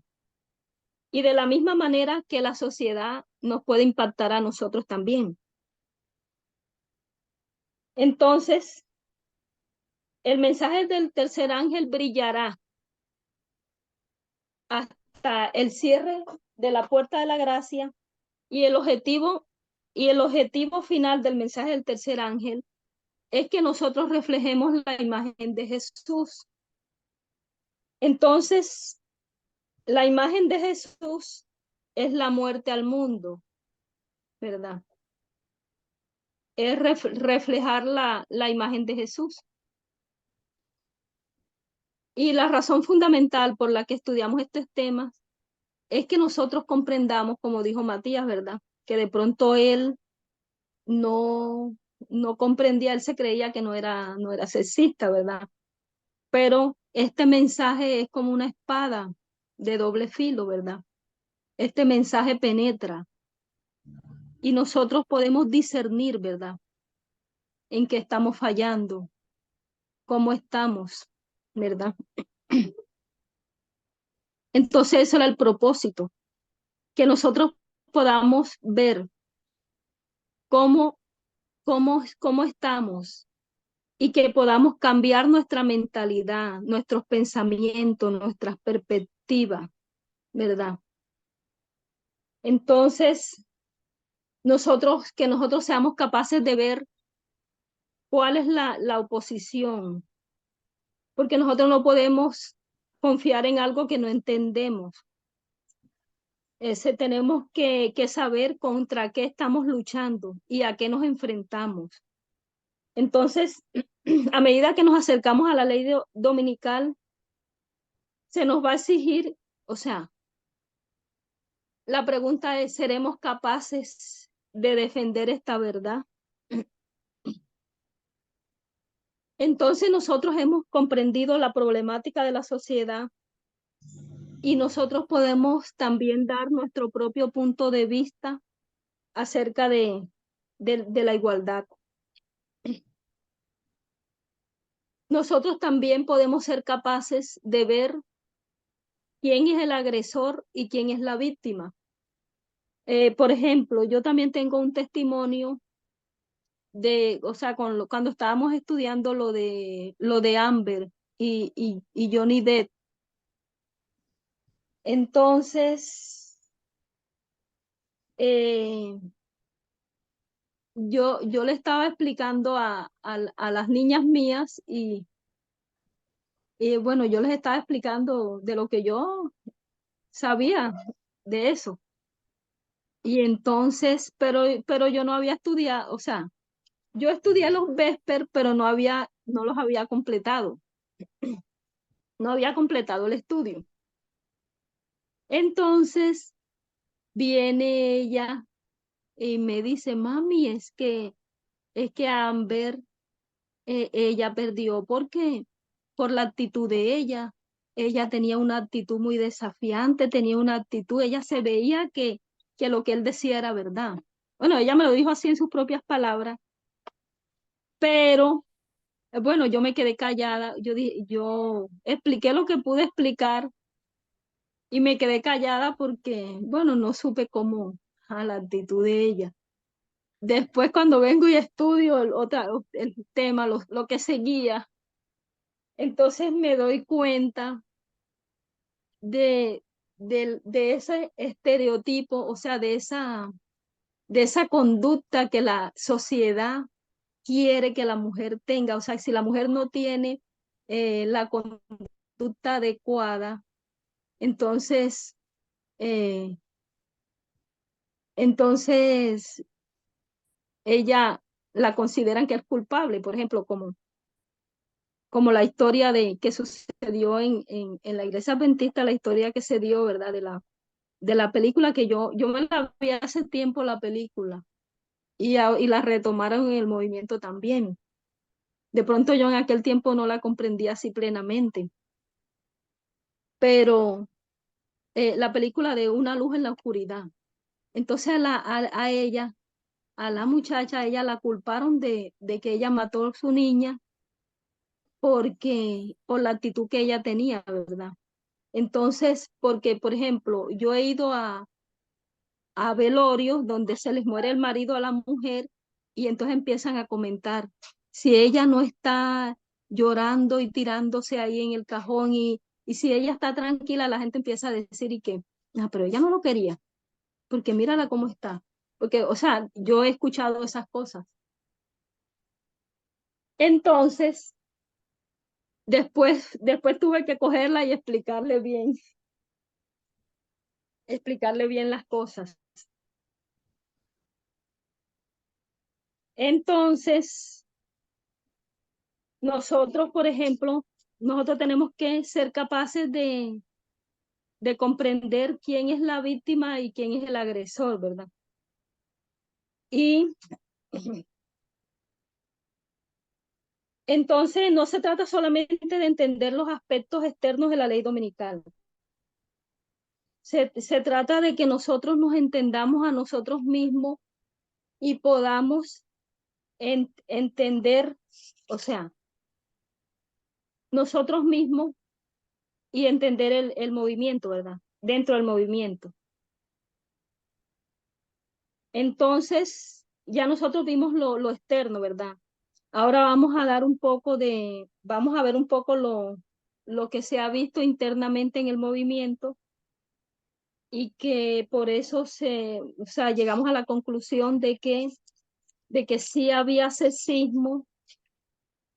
Y de la misma manera que la sociedad nos puede impactar a nosotros también. Entonces, el mensaje del tercer ángel brillará hasta el cierre de la puerta de la gracia, y el objetivo final del mensaje del tercer ángel es que nosotros reflejemos la imagen de Jesús. Entonces, la imagen de Jesús es la muerte al mundo, ¿verdad? Es reflejar la imagen de Jesús. Y la razón fundamental por la que estudiamos estos temas es que nosotros comprendamos, como dijo Matías, ¿verdad? Que de pronto él no comprendía, él se creía que no era sexista, ¿verdad? Pero este mensaje es como una espada de doble filo, ¿verdad? Este mensaje penetra y nosotros podemos discernir, ¿verdad? En qué estamos fallando, cómo estamos, ¿verdad? Entonces ese era el propósito, que nosotros podamos ver cómo estamos y que podamos cambiar nuestra mentalidad, nuestros pensamientos, nuestras perspectivas, ¿verdad? Entonces, que nosotros seamos capaces de ver cuál es la oposición, porque nosotros no podemos confiar en algo que no entendemos. Tenemos que saber contra qué estamos luchando y a qué nos enfrentamos. Entonces, a medida que nos acercamos a la ley dominical, se nos va a exigir, o sea, la pregunta es: ¿seremos capaces de defender esta verdad? Entonces nosotros hemos comprendido la problemática de la sociedad y nosotros podemos también dar nuestro propio punto de vista acerca de la igualdad. Nosotros también podemos ser capaces de ver quién es el agresor y quién es la víctima. Por ejemplo, yo también tengo un testimonio o sea, cuando estábamos estudiando lo de Amber y Johnny Depp. Entonces, yo le estaba explicando a las niñas mías y bueno, yo les estaba explicando de lo que yo sabía de eso. Y entonces, pero yo no había estudiado, o sea, yo estudié los Vesper, pero no los había completado. No había completado el estudio. Entonces viene ella y me dice: mami, es que Amber, ella perdió porque por la actitud de ella. Ella tenía una actitud muy desafiante, tenía una actitud, ella se veía que lo que él decía era verdad. Bueno, ella me lo dijo así en sus propias palabras, pero bueno, yo me quedé callada, yo expliqué lo que pude explicar y me quedé callada porque, bueno, no supe cómo a la actitud de ella. Después cuando vengo y estudio el tema, lo que seguía, Entonces me doy cuenta de, de ese estereotipo, o sea, de esa conducta que la sociedad quiere que la mujer tenga. O sea, si la mujer no tiene la conducta adecuada, entonces, eh, entonces ella la consideran que es culpable, por ejemplo, como la historia de que sucedió en la iglesia adventista, la historia que se dio, ¿verdad? De la película que yo me la vi hace tiempo la película y la retomaron en el movimiento también. De pronto yo en aquel tiempo no la comprendía así plenamente, pero la película de Una luz en la oscuridad. Entonces a ella, a la muchacha, a ella la culparon de que ella mató a su niña por la actitud que ella tenía, ¿verdad? Entonces, porque, por ejemplo, yo he ido a velorios donde se les muere el marido a la mujer y entonces empiezan a comentar, si ella no está llorando y tirándose ahí en el cajón y si ella está tranquila, la gente empieza a decir y que, ah, pero ella no lo quería, porque mírala cómo está. Porque, o sea, yo he escuchado esas cosas. Entonces, después tuve que cogerla y explicarle bien las cosas. Entonces, nosotros, por ejemplo, nosotros tenemos que ser capaces de comprender quién es la víctima y quién es el agresor, ¿verdad? Y entonces no se trata solamente de entender los aspectos externos de la ley dominical. Se trata de que nosotros nos entendamos a nosotros mismos y podamos entender, o sea, nosotros mismos y entender el movimiento, ¿verdad? Dentro del movimiento. Entonces, ya nosotros vimos lo externo, ¿verdad? Ahora vamos a ver un poco lo que se ha visto internamente en el movimiento y que por eso o sea, llegamos a la conclusión de que sí había sexismo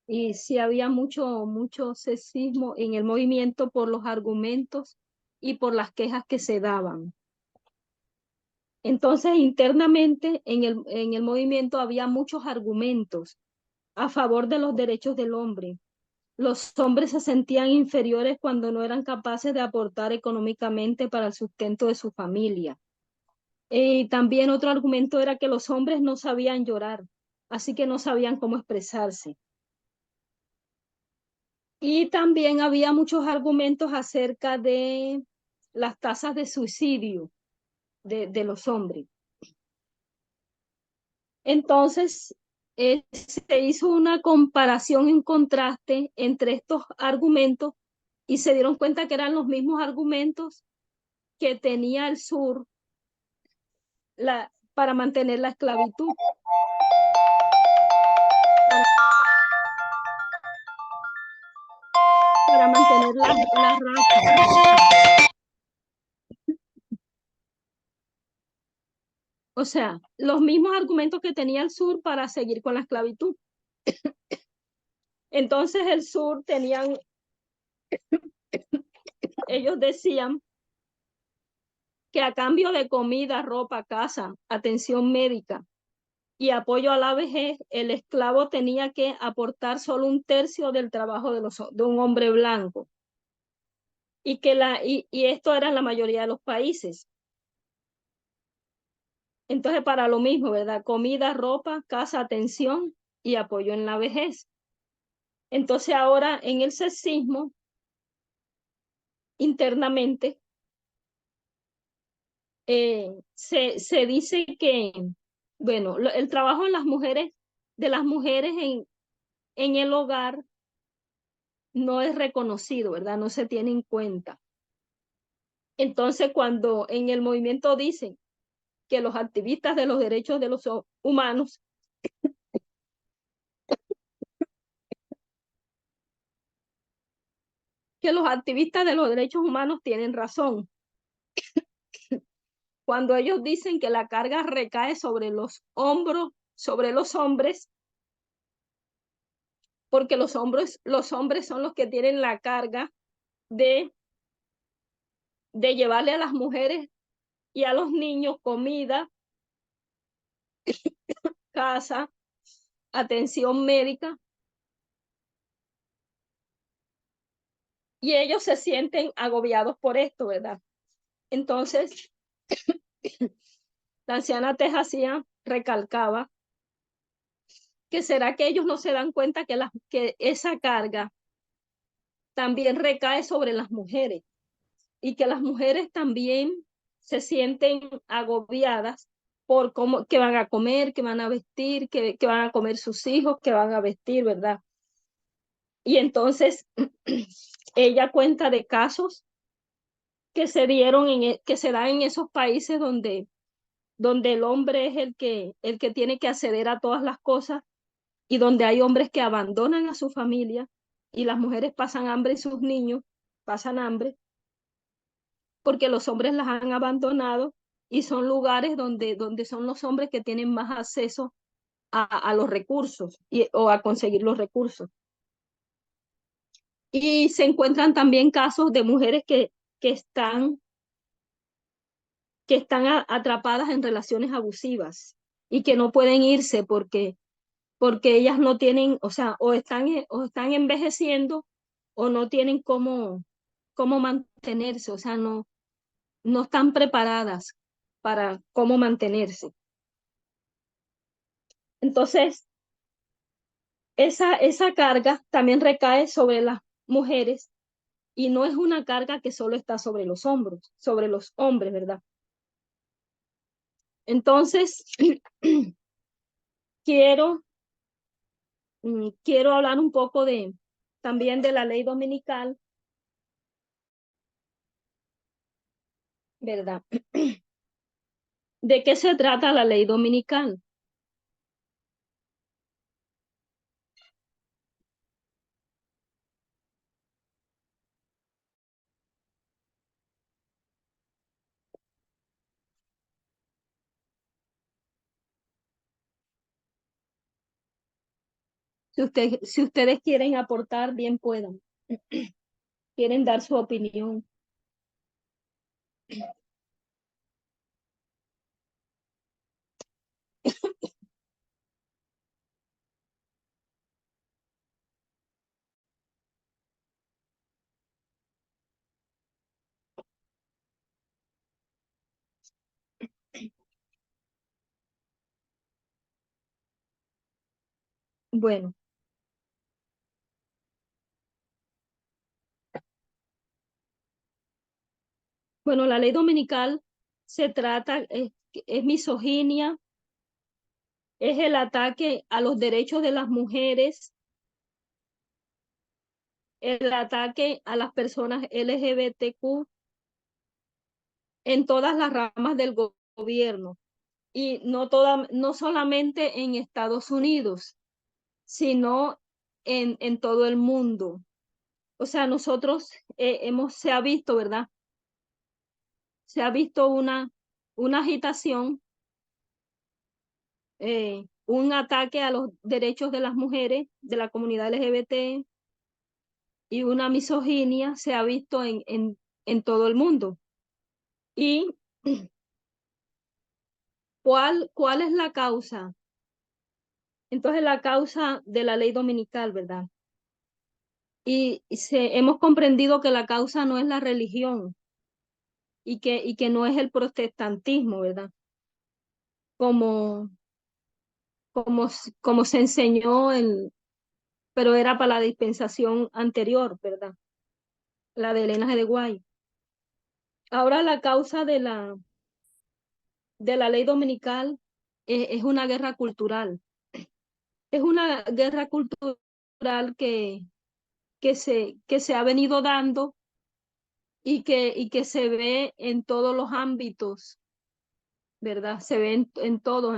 y sí había mucho sexismo en el movimiento por los argumentos y por las quejas que se daban. Entonces, internamente en el movimiento había muchos argumentos a favor de los derechos del hombre. Los hombres se sentían inferiores cuando no eran capaces de aportar económicamente para el sustento de su familia. Y también otro argumento era que los hombres no sabían llorar, así que no sabían cómo expresarse. Y también había muchos argumentos acerca de las tasas de suicidio de los hombres. Entonces, se hizo una comparación en contraste entre estos argumentos y se dieron cuenta que eran los mismos argumentos que tenía el sur para mantener la esclavitud. Para mantener la raza. O sea, los mismos argumentos que tenía el sur para seguir con la esclavitud. Entonces el sur ellos decían que a cambio de comida, ropa, casa, atención médica y apoyo a la vejez, el esclavo tenía que aportar solo un tercio del trabajo de un hombre blanco. Y esto era en la mayoría de los países. Entonces, para lo mismo, ¿verdad? Comida, ropa, casa, atención y apoyo en la vejez. Entonces, ahora en el sexismo, internamente, se dice que, bueno, el trabajo de las mujeres en el hogar no es reconocido, ¿verdad? No se tiene en cuenta. Entonces, cuando en el movimiento dicen que los activistas de los derechos de los humanos que los activistas de los derechos humanos tienen razón cuando ellos dicen que la carga recae sobre los hombros, sobre los hombres, porque los hombres son los que tienen la carga de llevarle a las mujeres y a los niños comida, casa, atención médica, y ellos se sienten agobiados por esto, ¿verdad? Entonces, la anciana Tejasía recalcaba que será que ellos no se dan cuenta que esa carga también recae sobre las mujeres y que las mujeres también se sienten agobiadas por cómo, qué van a comer, qué van a vestir, qué van a comer sus hijos, qué van a vestir, ¿verdad? Y entonces ella cuenta de casos que se dieron que se dan en esos países donde el hombre es el que tiene que acceder a todas las cosas y donde hay hombres que abandonan a su familia y las mujeres pasan hambre y sus niños pasan hambre porque los hombres las han abandonado y son lugares donde son los hombres que tienen más acceso a los recursos o a conseguir los recursos. Y se encuentran también casos de mujeres que están atrapadas en relaciones abusivas y que no pueden irse porque ellas no tienen, o sea, o están envejeciendo o no tienen cómo mantenerse, o sea, no están preparadas para cómo mantenerse. Entonces, esa carga también recae sobre las mujeres y no es una carga que solo está sobre los hombros, sobre los hombres, ¿verdad? Entonces, quiero hablar un poco también de la ley dominical, ¿verdad? ¿De qué se trata la ley dominical? Si ustedes quieren aportar, bien puedan. Quieren dar su opinión. Bueno, la ley dominical se trata, es misoginia, es el ataque a los derechos de las mujeres, el ataque a las personas LGBTQ en todas las ramas del gobierno y no solamente en Estados Unidos, sino en todo el mundo. O sea, nosotros se ha visto, ¿verdad? Se ha visto una agitación, un ataque a los derechos de las mujeres, de la comunidad LGBT, y una misoginia se ha visto en todo el mundo. ¿Y cuál es la causa? Entonces, la causa de la ley dominical, ¿verdad? Y hemos comprendido que la causa no es la religión y que no es el protestantismo, ¿verdad? Como se enseñó pero era para la dispensación anterior, ¿verdad? La de Elena G. de Guay. Ahora la causa de la ley dominical es una guerra cultural. Es una guerra cultural que se ha venido dando y que se ve en todos los ámbitos, ¿verdad? Se ve en todos,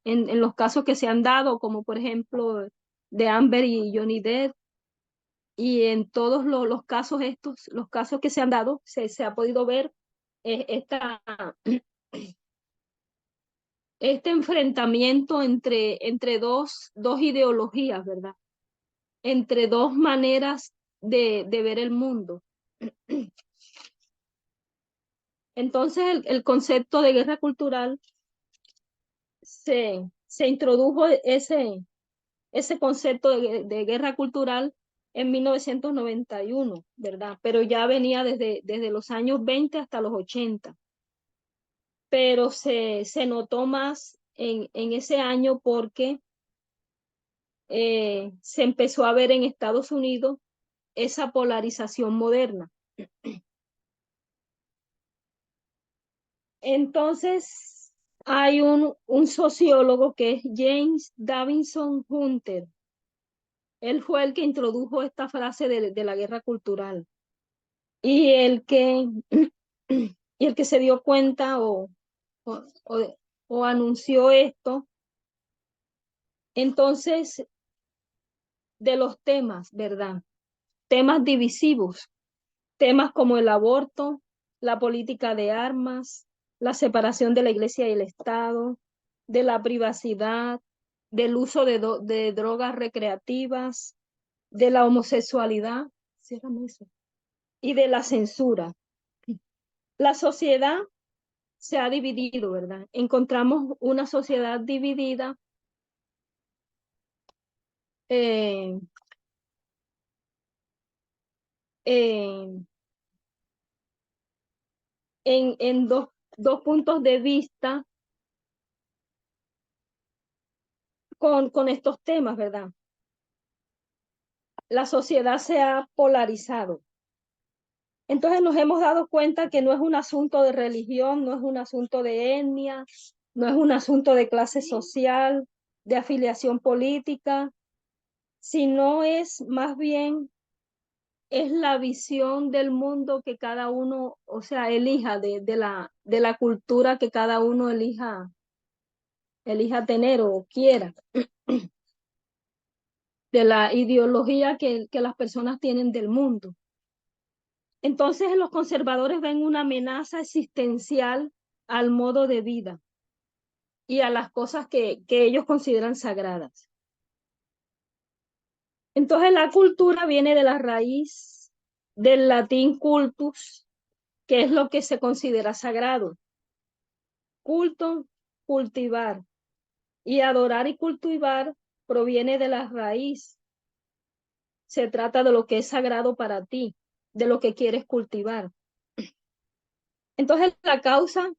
en los casos que se han dado, como por ejemplo de Amber y Johnny Depp, y en todos los casos los casos que se han dado, se ha podido ver este enfrentamiento entre dos ideologías, ¿verdad? Entre dos maneras de ver el mundo. Entonces el concepto de guerra cultural se introdujo ese concepto de guerra cultural en 1991, ¿verdad? Pero ya venía desde los años 20 hasta los 80. Pero se notó más en ese año porque se empezó a ver en Estados Unidos esa polarización moderna. Entonces, hay un sociólogo que es James Davison Hunter. Él fue el que introdujo esta frase de la guerra cultural. Y y el que se dio cuenta o anunció esto, entonces, de los temas, ¿verdad? Temas divisivos, temas como el aborto, la política de armas, la separación de la iglesia y el Estado, de la privacidad, del uso de drogas recreativas, de la homosexualidad, ciérrame eso, y de la censura. La sociedad se ha dividido, ¿verdad? Encontramos una sociedad dividida eh, en dos puntos de vista con estos temas, ¿verdad? La sociedad se ha polarizado. Entonces nos hemos dado cuenta que no es un asunto de religión, no es un asunto de etnia, no es un asunto de clase social, de afiliación política, sino es más bien es la visión del mundo que cada uno, o sea, elija de la cultura que cada uno elija tener o quiera, de la ideología que las personas tienen del mundo. Entonces los conservadores ven una amenaza existencial al modo de vida y a las cosas que ellos consideran sagradas. Entonces la cultura viene de la raíz del latín cultus, que es lo que se considera sagrado. Culto, cultivar. Y adorar y cultivar proviene de la raíz. Se trata de lo que es sagrado para ti, de lo que quieres cultivar. Entonces la causa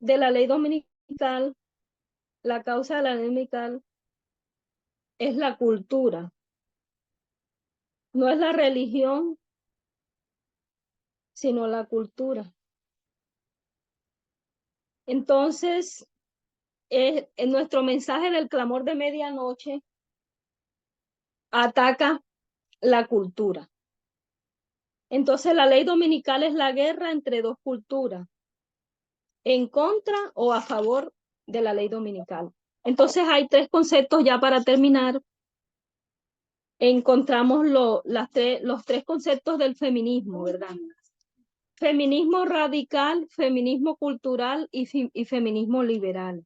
de la ley dominical, es la cultura. No es la religión, sino la cultura. Entonces, en nuestro mensaje del clamor de medianoche ataca la cultura. Entonces, la ley dominical es la guerra entre dos culturas, en contra o a favor de la ley dominical. Entonces, hay tres conceptos ya para terminar. Encontramos los tres conceptos del feminismo, ¿verdad? Feminismo radical, feminismo cultural y feminismo liberal.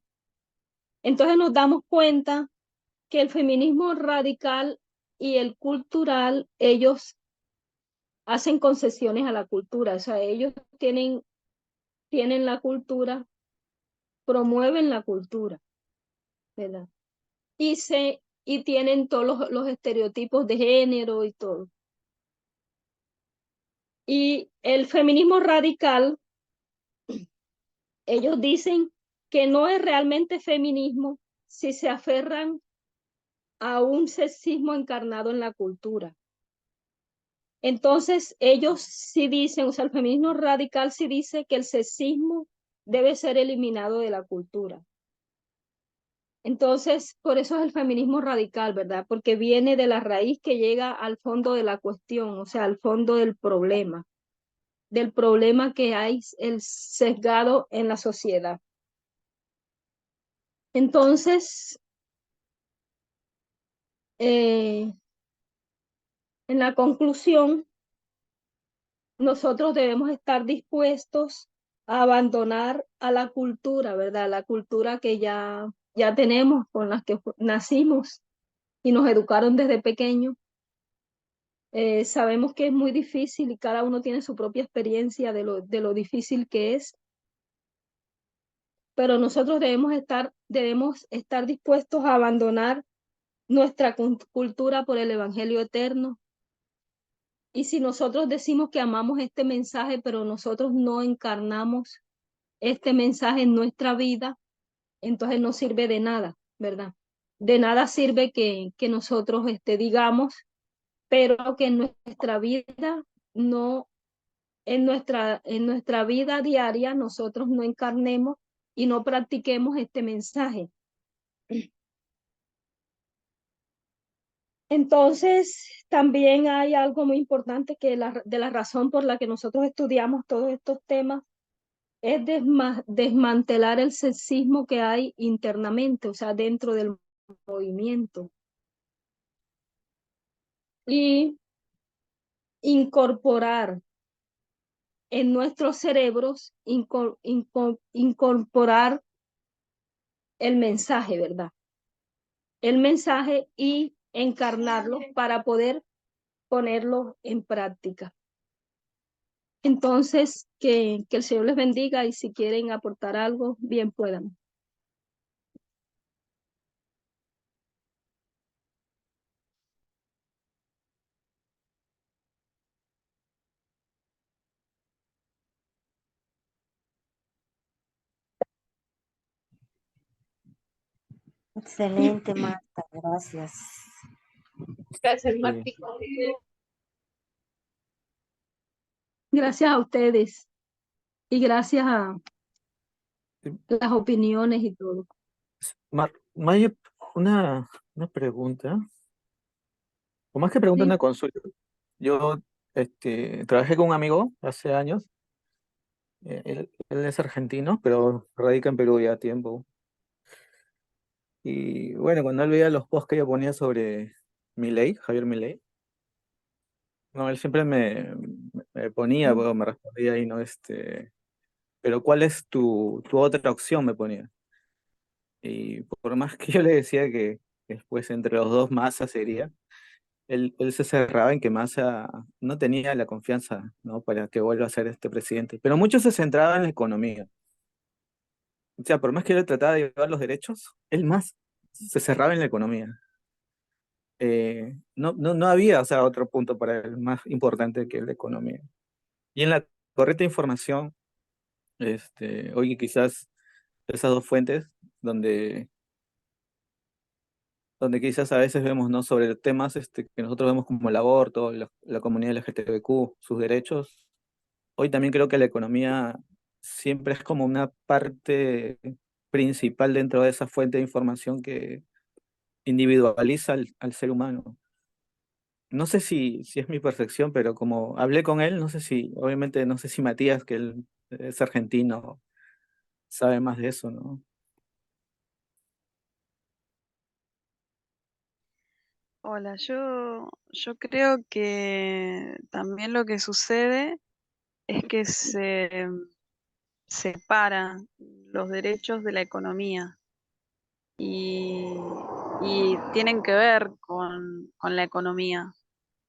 Entonces nos damos cuenta que el feminismo radical y el cultural, ellos hacen concesiones a la cultura, o sea, ellos tienen la cultura, promueven la cultura, ¿verdad? Y tienen todos los estereotipos de género y todo. Y el feminismo radical, ellos dicen que no es realmente feminismo si se aferran a un sexismo encarnado en la cultura. Entonces, ellos sí dicen, o sea, el feminismo radical sí dice que el sexismo debe ser eliminado de la cultura. Entonces, por eso es el feminismo radical, ¿verdad? Porque viene de la raíz que llega al fondo de la cuestión, o sea, al fondo del problema que hay el sesgado en la sociedad. Entonces, En la conclusión, nosotros debemos estar dispuestos a abandonar a la cultura, ¿verdad? La cultura que ya tenemos, con la que nacimos y nos educaron desde pequeños. Sabemos que es muy difícil y cada uno tiene su propia experiencia de lo difícil que es, pero nosotros debemos estar dispuestos a abandonar nuestra cultura por el Evangelio eterno. Y si nosotros decimos que amamos este mensaje, pero nosotros no encarnamos este mensaje en nuestra vida, entonces no sirve de nada, ¿verdad? De nada sirve que nosotros digamos, pero que en nuestra vida no, en nuestra vida diaria nosotros no encarnemos y no practiquemos este mensaje. Entonces, también hay algo muy importante de la razón por la que nosotros estudiamos todos estos temas es desmantelar el sexismo que hay internamente, o sea, dentro del movimiento, y incorporar en nuestros cerebros, incorporar el mensaje, ¿verdad? El mensaje y encarnarlo para poder ponerlo en práctica. Entonces, que el Señor les bendiga y si quieren aportar algo, bien puedan. Excelente, Marta, gracias. Gracias, Sí. Martín. Gracias a ustedes y gracias a las opiniones y todo. Maya, una pregunta, o más que pregunta, Sí. una consulta. Yo trabajé con un amigo hace años, él es argentino, pero radica en Perú ya tiempo. Y bueno, cuando él veía los posts que yo ponía sobre Milei, Javier Milei, no, él siempre me ponía, bueno, me respondía ahí, ¿no? Pero ¿cuál es tu otra opción? Me ponía. Y por más que yo le decía que después entre los dos Massa sería, él se cerraba en que Massa no tenía la confianza, ¿no? Para que vuelva a ser este presidente. Pero mucho se centraba en la economía. O sea, por más que él trataba de llevar los derechos, él más se cerraba en la economía. No había, o sea, otro punto para él más importante que la economía. Y en la correcta información, oye, quizás esas dos fuentes, donde, donde quizás a veces vemos, ¿no? Sobre temas que nosotros vemos como el aborto, la comunidad LGTBQ, sus derechos. Hoy también creo que la economía siempre es como una parte principal dentro de esa fuente de información que individualiza al ser humano. No sé si es mi percepción, pero como hablé con él, no sé si, obviamente, no sé si Matías, que él es argentino, sabe más de eso, ¿no? Hola, yo creo que también lo que sucede es que se separan los derechos de la economía y, y tienen que ver con la economía,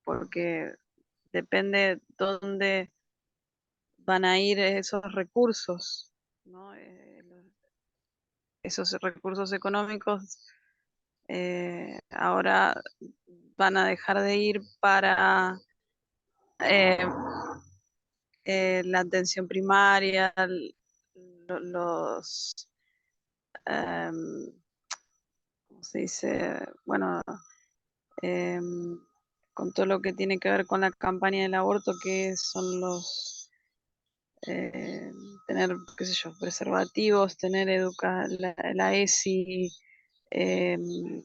porque depende dónde van a ir esos recursos, ¿no? Esos recursos económicos ahora van a dejar de ir para eh, la atención primaria, los, em, ¿cómo se dice? Bueno, em, con todo lo que tiene que ver con la campaña del aborto, que son eh, tener, qué sé yo, preservativos, tener la ESI, em,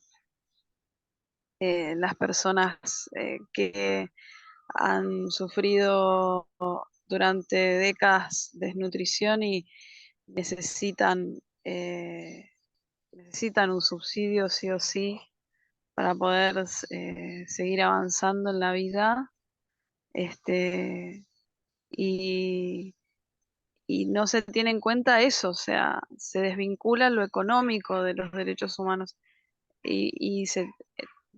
las personas que han sufrido durante décadas desnutrición y necesitan, necesitan un subsidio sí o sí. para poder seguir avanzando en la vida. Y, y no se tiene en cuenta eso, o sea, se desvincula lo económico de los derechos humanos y se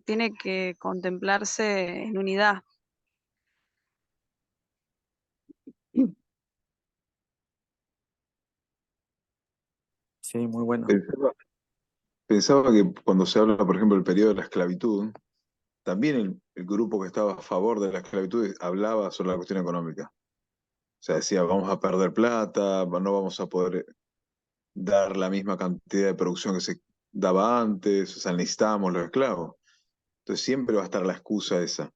tiene que contemplarse en unidad. Sí, muy bueno. Pensaba que cuando se habla, por ejemplo, del periodo de la esclavitud, también el grupo que estaba a favor de la esclavitud hablaba sobre la cuestión económica. O sea, decía, vamos a perder plata, no vamos a poder dar la misma cantidad de producción que se daba antes, o sea, necesitábamos los esclavos. Entonces siempre va a estar la excusa esa,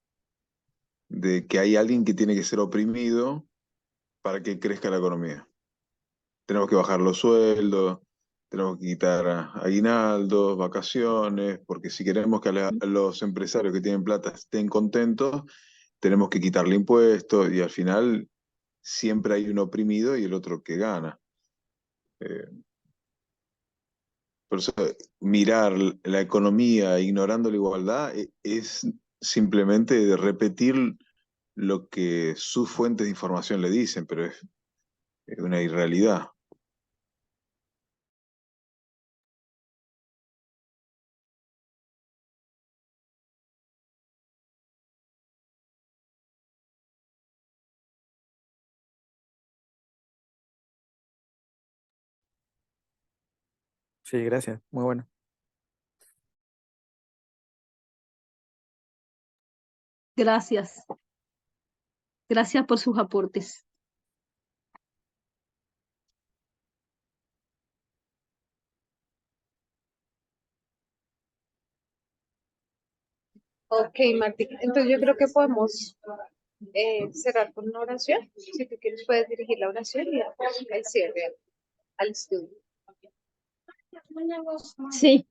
de que hay alguien que tiene que ser oprimido para que crezca la economía. Tenemos que bajar los sueldos, tenemos que quitar aguinaldos, vacaciones, porque si queremos que los empresarios que tienen plata estén contentos, tenemos que quitarle impuestos y al final siempre hay un oprimido y el otro que gana. Eh, por eso mirar la economía ignorando la igualdad es simplemente repetir lo que sus fuentes de información le dicen, pero es una irrealidad. Sí, gracias. Muy bueno. Gracias. Gracias por sus aportes. Ok, Martín. Entonces yo creo que podemos cerrar con una oración. Si tú quieres, puedes dirigir la oración y después el cierre al estudio. Sí,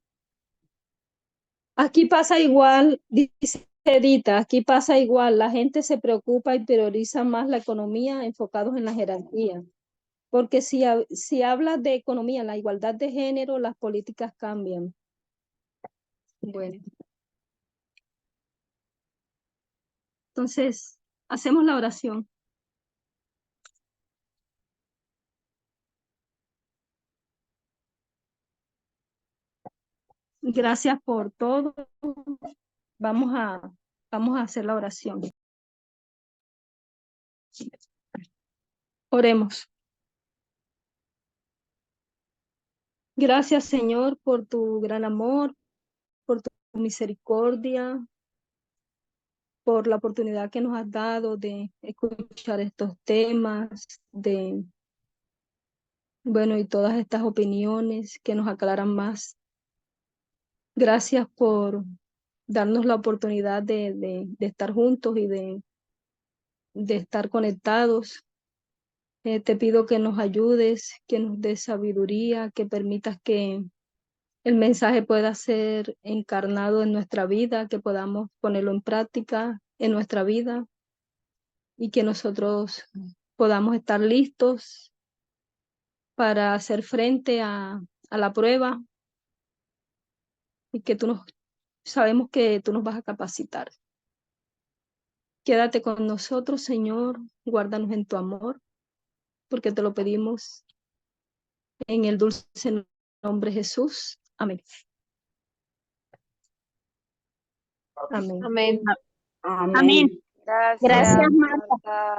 aquí pasa igual, dice Edita, aquí pasa igual. La gente se preocupa y prioriza más la economía enfocados en la jerarquía. Porque si hablas de economía, la igualdad de género, las políticas cambian. Bueno, entonces hacemos la oración. Gracias por todo. Vamos a hacer la oración. Oremos. Gracias, Señor, por tu gran amor, por tu misericordia, por la oportunidad que nos has dado de escuchar estos temas, y todas estas opiniones que nos aclaran más. Gracias por darnos la oportunidad de estar juntos y de estar conectados. Te pido que nos ayudes, que nos des sabiduría, que permitas que el mensaje pueda ser encarnado en nuestra vida, que podamos ponerlo en práctica en nuestra vida y que nosotros podamos estar listos para hacer frente a la prueba y que sabemos que tú nos vas a capacitar. Quédate con nosotros, Señor, guárdanos en tu amor, porque te lo pedimos en el dulce nombre de Jesús. Amén. Amén. Amén. Amén. Gracias, Gracias, Marta. Marta.